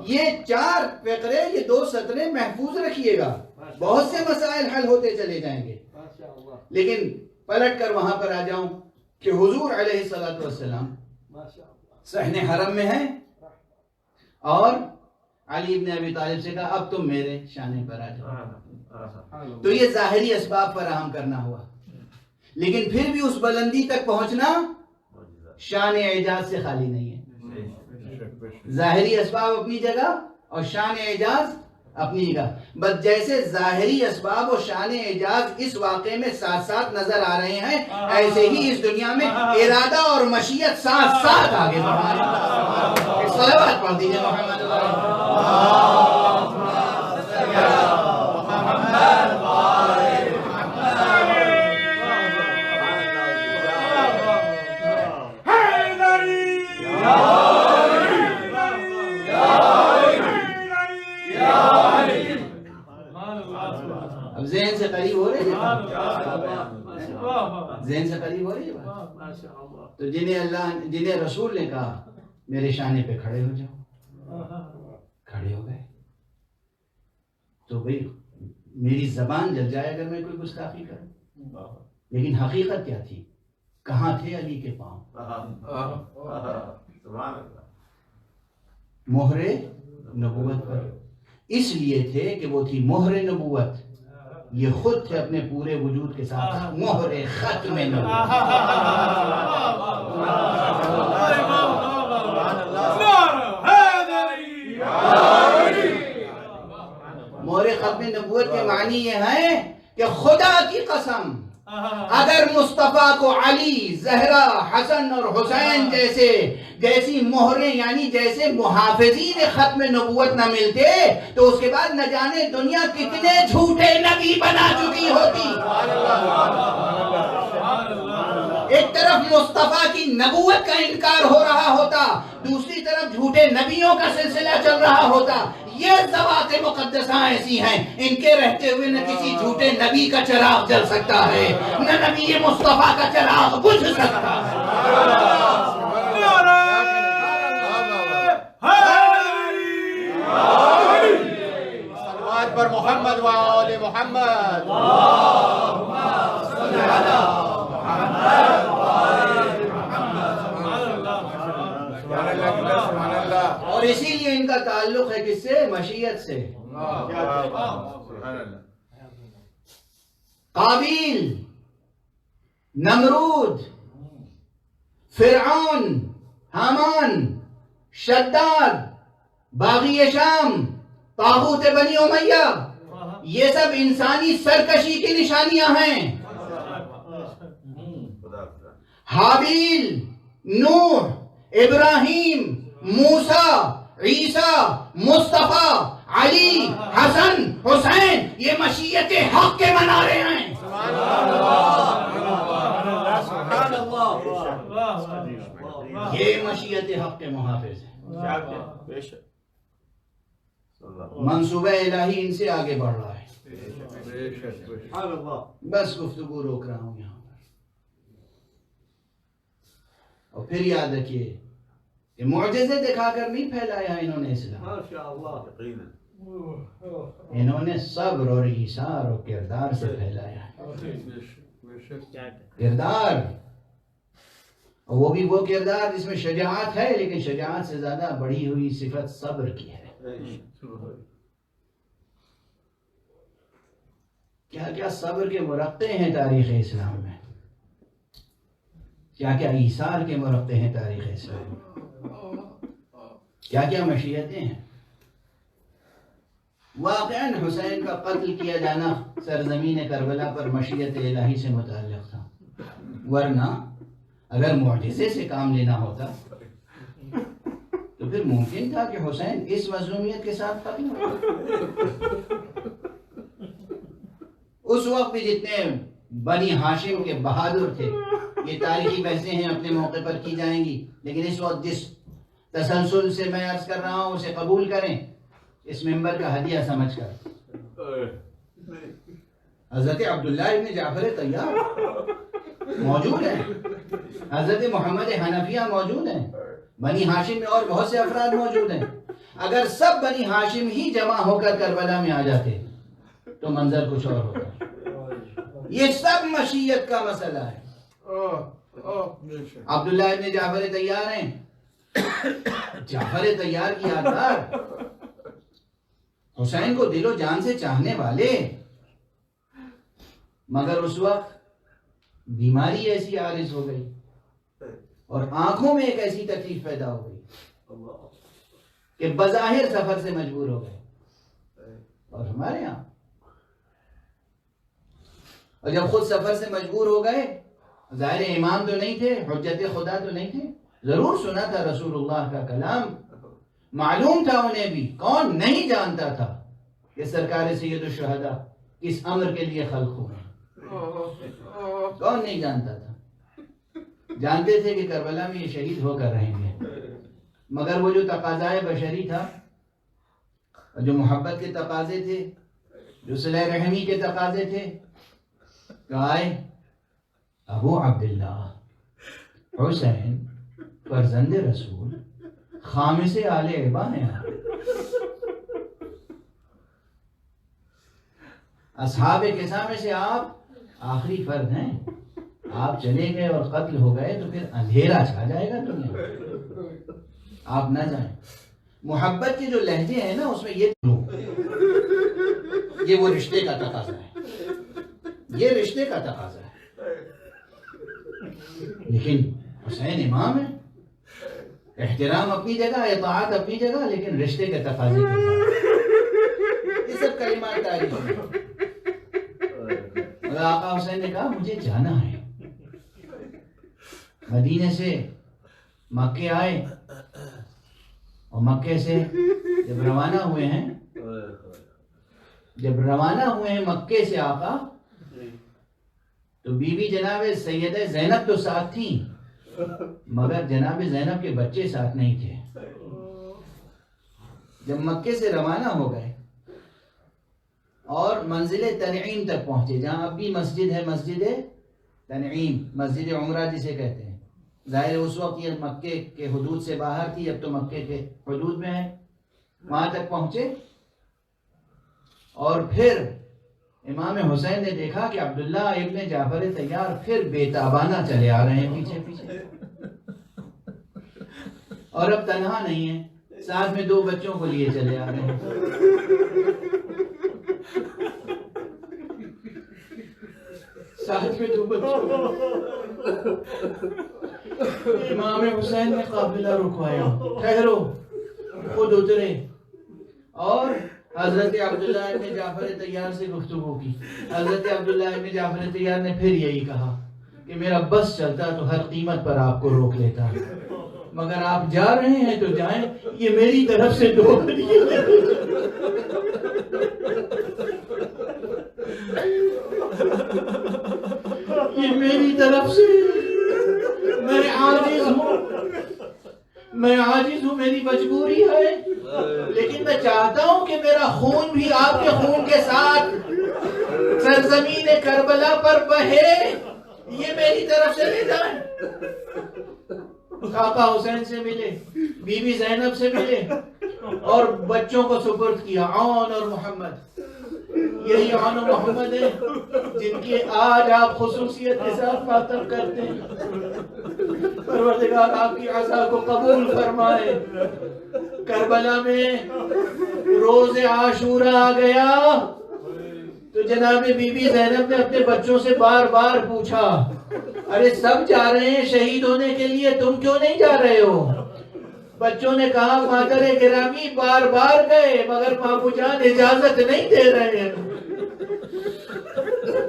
یہ 4 فقرے, یہ 2 سطریں محفوظ رکھیے گا. بہت سے مسائل حل ہوتے چلے جائیں گے, لیکن پلٹ کر وہاں پر آ جاؤں کہ حضور علیہ السلام صحن حرم میں ہیں اور علی بن ابی طالب سے کہا اب تم میرے شانے پر آ جاؤ. تو یہ ظاہری اسباب فراہم کرنا ہوا, لیکن پھر بھی اس بلندی تک پہنچنا شان اعجاز سے خالی نہیں ہے. ظاہری اسباب اپنی جگہ اور شان اعجاز اپنی جگہ. بس جیسے ظاہری اسباب و شان اعجاز اس واقعے میں ساتھ ساتھ نظر آ رہے ہیں, ایسے ہی اس دنیا میں ارادہ اور مشیت ساتھ ساتھ آگے بڑھا رہے ہیں. صلوات پڑھ دیجئے محمد اب ذہن سے قریب ہو رہی ہے, ذہن سے قریب ہو رہی ہے بات. تو جنہیں رسول نے کہا میرے شانے پہ کھڑے ہو جاؤ, کھڑے ہو گئے. تو بھئی میری زبان جل جائے اگر میں کوئی گستاخی کروں, لیکن حقیقت کیا تھی؟ کہاں تھے علی کے پاؤں؟ مہر نبوت پر. اس لیے تھے کہ وہ تھی مہر نبوت, یہ خود تھے اپنے پورے وجود کے ساتھ مہر ختم نبوت. مہر ختم نبوت کے معنی یہ ہے کہ خدا کی قسم اگر مصطفیٰ کو علی, زہرا, حسن اور حسین جیسی مہریں یعنی جیسے محافظین ختم نبوت نہ ملتے تو اس کے بعد نہ جانے دنیا کتنے جھوٹے نبی بنا چکی ہوتی. ایک طرف مصطفیٰ کی نبوت کا انکار ہو رہا ہوتا, دوسری طرف جھوٹے نبیوں کا سلسلہ چل رہا ہوتا. یہ ذوات مقدسہ ایسی ہیں, ان کے رہتے ہوئے نہ کسی جھوٹے نبی کا چراغ جل سکتا ہے نہ نبی مصطفیٰ کا چراغ بجھ سکتا ہے. صلوات پر محمد و آل محمد. اور اسی لیے ان کا تعلق ہے کس سے؟ مشیت سے. قابیل, نمرود, فرعون, حامان, شداد, باغی شام, طاغوت بنی امیہ, یہ سب انسانی سرکشی کی نشانیاں ہیں. حابیل, نوح, ابراہیم, موسیٰ, عیسیٰ, مصطفیٰ, علی, حسن, حسین, یہ مشیت حق کے منارے ہیں. یہ مشیت حق کے محافظ ہیں. منصوبہ الہی ان سے آگے بڑھ رہا ہے. بس گفتگو روک رہا ہوں یہاں پر. اور پھر یاد رکھیے کہ معجزے دکھا کر نہیں پھیلایا انہوں نے اسلام, انہوں نے صبر اور ایثار اور کردار سے پھیلایا. کردار, اور وہ بھی وہ کردار جس میں شجاعت ہے, لیکن شجاعت سے زیادہ بڑھی ہوئی صفت صبر کی ہے. کیا کیا صبر کے مرقع ہیں تاریخ اسلام میں, کیا کیا ایثار کے مرقع ہیں تاریخ اسلام میں, کیا کیا مشیتیں ہیں. واقعاً حسین کا قتل کیا جانا سرزمین کربلا پر مشیت الہی سے متعلق تھا. ورنہ اگر معجزے سے کام لینا ہوتا تو پھر ممکن تھا کہ حسین اس مظلومیت کے ساتھ قتل ہو۔ اس وقت بھی جتنے بنی ہاشم کے بہادر تھے، یہ تاریخی بحثیں ہیں اپنے موقع پر کی جائیں گی، لیکن اس وقت جس تسلسل سے میں عرض کر رہا ہوں اسے قبول کریں اس منبر کا ہدیہ سمجھ کر۔ حضرت عبداللہ ابن جعفر طیار موجود ہیں، حضرت محمد حنفیہ موجود ہیں، بنی ہاشم میں اور بہت سے افراد موجود ہیں۔ اگر سب بنی ہاشم ہی جمع ہو کر کربلا میں آ جاتے تو منظر کچھ اور ہوتا۔ یہ سب مشیت کا مسئلہ ہے۔ عبداللہ ابن جعفر طیار ہیں، جعفر طیار کی یادگار، حسین کو دل و جان سے چاہنے والے، مگر اس وقت بیماری ایسی عارض ہو گئی اور آنکھوں میں ایک ایسی تکلیف پیدا ہو گئی کہ بظاہر سفر سے مجبور ہو گئے۔ اور ہمارے یہاں اور جب خود سفر سے مجبور ہو گئے، ظاہر امام تو نہیں تھے، حجت خدا تو نہیں تھے، ضرور سنا تھا رسول اللہ کا کلام، معلوم تھا انہیں بھی، کون نہیں جانتا تھا کہ سرکار سید الشہداء کس امر کے لیے خلق ہوئے، کون نہیں جانتا تھا؟ جانتے تھے کہ کربلا میں یہ شہید ہو کر رہیں گے، مگر وہ جو تقاضائے بشری تھا، جو محبت کے تقاضے تھے، جو صلہ رحمی کے تقاضے تھے، کہ آئے ابو عبداللہ حسین فرزند رسول خامس آل عبا ہیں، اصحاب قصہ میں سے آپ آخری فرد ہیں، آپ چلے گئے اور قتل ہو گئے تو پھر اندھیرا چھا جائے گا دنیا میں، آپ نہ جائیں۔ محبت کے جو لہجے ہیں نا اس میں یہ وہ رشتے کا تقاضا ہے، یہ رشتے کا تقاضا ہے۔ لیکن حسین امام ہے، احترام اپنی جگہ، اطاعت اپنی جگہ، لیکن رشتے کے تقاضے کے ساتھ یہ سب کلمات تعریف ہیں۔ مگر آقا حسین نے کہا مجھے جانا ہے، مدینے سے مکے آئے اور مکے سے جب روانہ ہوئے ہیں مکے سے آقا، تو بی بی جناب سیدہ زینب تو ساتھ تھیں، مگر جناب زینب کے بچے ساتھ نہیں تھے۔ جب مکے سے روانہ ہو گئے اور منزل تنعیم تک پہنچے، جہاں اب بھی مسجد ہے، مسجد تنعیم، مسجد عمرہ جسے کہتے ہیں، ظاہر اس وقت یہ مکے کے حدود سے باہر تھی، اب تو مکے کے حدود میں ہے، وہاں تک پہنچے اور پھر امام حسین نے دیکھا کہ عبداللہ ابن جعفر طیار پھر بے تابانہ چلے آ رہے ہیں پیچھے پیچھے، اور اب تنہا نہیں ہے، ساتھ میں 2 بچوں کو لیے چلے آ رہے ہیں۔ ساتھ میں 2 بچوں، امام حسین نے قافلہ رکوایا، ٹھہرو، خود اترے اور حضرت عبداللہ ابن جعفر طیار سے گفتگو کی۔ حضرت عبداللہ ابن جعفر طیار نے پھر یہی کہا کہ میرا بس چلتا تو ہر قیمت پر آپ کو روک لیتا، مگر آپ جا رہے ہیں تو جائیں، یہ میری طرف سے 2 یہ میری طرف سے، میں عاجز ہوں، میری مجبوری ہے، لیکن میں چاہتا ہوں کہ میرا خون بھی آپ کے خون کے ساتھ سرزمین کربلا پر بہے، یہ میری طرف سے لے جائیں۔ آقا حسین سے ملے، بی بی زینب سے ملے اور بچوں کو سپرد کیا، عون اور محمد، یہی عون و محمد ہیں جن کی آج آپ خصوصیت کے ساتھ خاطر کرتے ہیں۔ پروردگار آپ کی عزا کو قبول فرمائے۔ کربلا میں روز عاشورہ آ گیا تو جناب بی بی زینب نے اپنے بچوں سے بار بار پوچھا، ارے سب جا رہے ہیں شہید ہونے کے لیے، تم کیوں نہیں جا رہے ہو؟ بچوں نے کہا مادر گرامی بار بار گئے مگر بابو جان اجازت نہیں دے رہے ہیں۔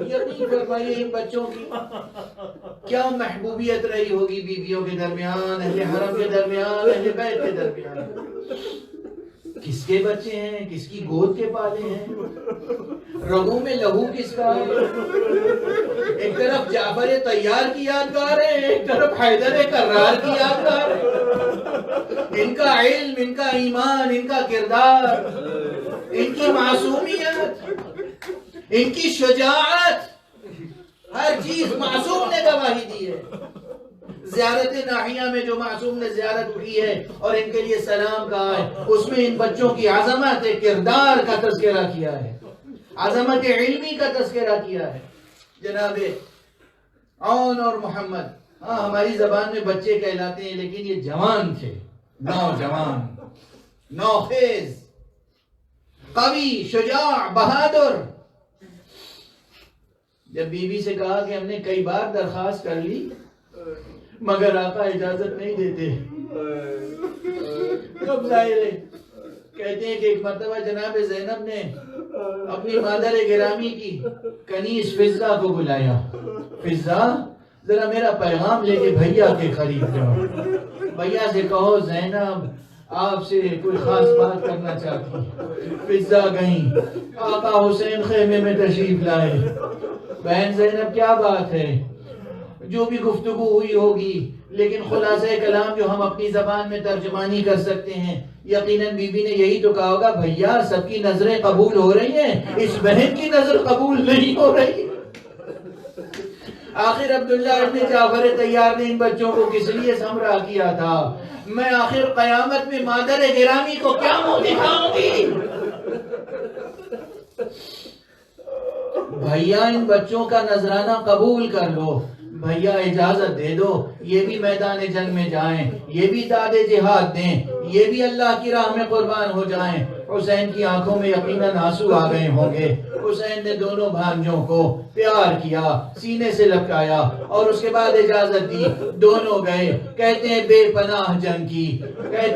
یقین فرمائیے ان بچوں کی کیا محبوبیت رہی ہوگی بیویوں کے درمیان، اہل حرم کے درمیان، اہل بیت کے درمیان. کس کے بچے ہیں، کس کی گود کے پالے ہیں، رگوں میں لہو کس کا ہے. ایک طرف جعفر طیار کی یادگار ہے، ایک طرف حیدر کرار کی یادگار ہے. ان کا علم، ان کا ایمان، ان کا کردار، ان کی معصومیت، ان کی شجاعت، ہر چیز معصوم نے گواہی دی ہے. زیارت ناحیہ میں جو معصوم نے زیارت کی ہے اور ان کے لیے سلام کہا ہے، اس میں ان بچوں کی عظمت کردار کا تذکرہ کیا ہے، عظمت علمی کا تذکرہ کیا ہے. جناب عون اور محمد، ہاں ہماری زبان میں بچے کہلاتے ہیں لیکن یہ جوان تھے، نوجوان، نوخیز، قوی، شجاع، بہادر. جب بیوی سے کہا کہ ہم نے کئی بار درخواست کر لی مگر آقا اجازت نہیں دیتے. کب ظاہر ہے کہتے ہیں کہ ایک مرتبہ جناب زینب نے اپنی مادر گرامی کی کنیز فضہ کو بلایا. فضہ ذرا میرا پیغام لے کے بھیا کے قریب جاؤ، بھیا سے کہو زینب آپ سے کوئی خاص بات کرنا چاہتی. فضہ گئیں، آقا حسین خیمے میں تشریف لائے. بہن زینب کیا بات ہے؟ جو بھی گفتگو ہوئی ہوگی لیکن خلاصہ کلام جو ہم اپنی زبان میں ترجمانی کر سکتے ہیں، یقیناً بی بی نے یہی تو کہا ہوگا بھیا سب کی نظریں قبول ہو رہی ہیں، اس بہن کی نظر قبول نہیں ہو رہی. آخر عبداللہ ابن جعفر طیار نے ان بچوں کو کس لیے سمرا کیا تھا؟ میں آخر قیامت میں مادر گرامی کو کیا منہ دکھاؤں گی؟ بھیا ان بچوں کا نذرانہ قبول کر لو، بھیا اجازت دے دو یہ بھی میدان جنگ میں جائیں، یہ بھی داد جہاد دیں، یہ بھی اللہ کی راہ میں قربان ہو جائیں. حسین کی آنکھوں میں یقیناً آنسو آ گئے ہوں گے. حسین نے دونوں بھانجوں کو پیار کیا، سینے سے لپٹایا اور اس کے بعد اجازت دی. دونوں گئے. کہتے ہیں بے پناہ جنگ کی.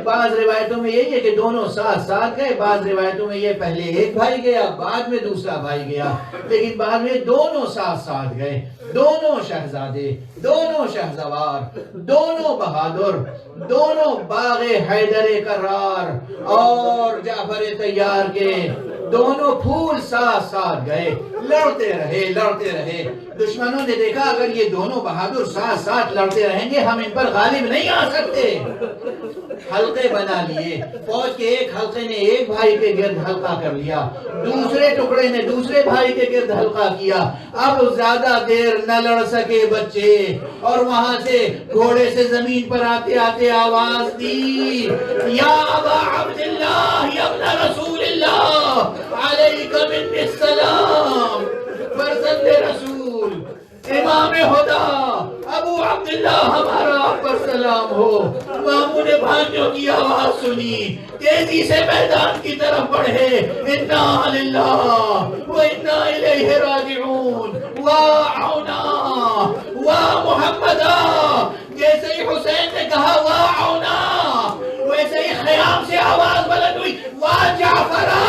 بعض روایتوں میں یہی ہے کہ دونوں ساتھ ساتھ گئے، بعض روایتوں میں یہ پہلے ایک بھائی گیا بعد میں دوسرا بھائی گیا، لیکن بعد میں دونوں ساتھ ساتھ گئے. دونوں شہزادے، دونوں شہزوار، دونوں بہادر، دونوں باغ حیدر کرار اور جعفر طیار کے دونوں پھول ساتھ ساتھ گئے. لڑتے رہے لڑتے رہے. دشمنوں نے دیکھا اگر یہ دونوں بہادر ساتھ ساتھ لڑتے رہیں گے ہم ان پر غالب نہیں آ سکتے. حلقے بنا لیے. فوج کے ایک حلقے نے ایک بھائی کے گرد حلقہ کر لیا، دوسرے ٹکڑے نے دوسرے بھائی کے گرد حلقہ کیا. اب زیادہ دیر نہ لڑ سکے بچے اور وہاں سے گھوڑے سے زمین پر آتے آتے آواز دی، یا ابا عبداللہ یا ابن رسول اللہ علیک منی السلام. فرزند رسول، امام ہدا، ابو عبداللہ ہمارا آپ پر سلام ہو. ماموں نے بھانجوں کی آواز سنی، تیزی سے میدان کی طرف بڑھے. انا للہ و انا الیہ راجعون. واہ عونا واہ محمدا. جیسے ہی حسین نے کہا واہ عونا ویسے ہی خیام سے آواز بلند ہوئی، واہ جعفرا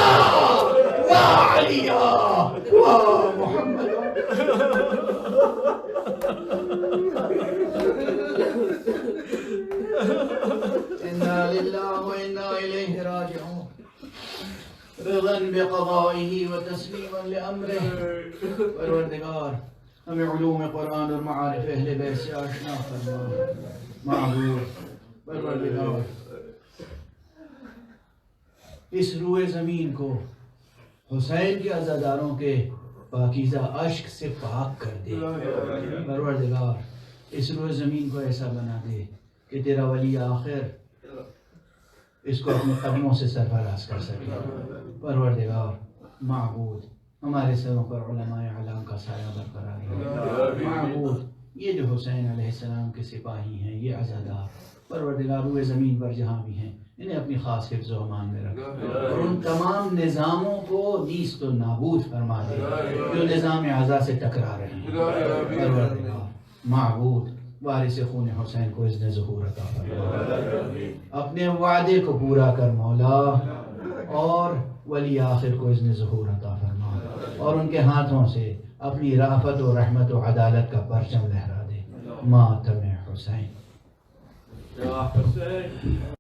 واہ علیہ واہ محمد. انا للہ و انا الیہ راجعون. رضا بقضائه وتسلیما لامرہ. پروردگار ہمیں علوم قرآن اور معارف اہل بیت سے آشنا فرما. معبود پروردگار اس روئے زمین کو حسین کے عزاداروں کے پاکیزہ عشق سے پاک کر دے. پروردگار اس روئے زمین کو ایسا بنا دے کہ تیرا ولی آخر اس کو اپنے قدموں سے سرفراز کر سکے. پروردگار معبود ہمارے سروں پر علماء اعلام کا سایہ برقرار ہے. معبود یہ جو حسین علیہ السلام کے سپاہی ہیں، یہ عزادار، پروردگار روئے زمین پر جہاں بھی ہیں انہیں اپنی خاص حفظ و امان میں رکھ اور ان تمام نظاموں کو نیست و نابود فرما دے جو نظام اعضاء سے ٹکرا رہے ہیں. پروردگار معبود وارث خون حسین کو اذن ظہور عطا فرما. اپنے وعدے کو پورا کر مولا اور ولی آخر کو اذن ظہور عطا فرما اور ان کے ہاتھوں سے اپنی رافت و رحمت و عدالت کا پرچم لہرا دے. ماتم حسین. Ya Hussein.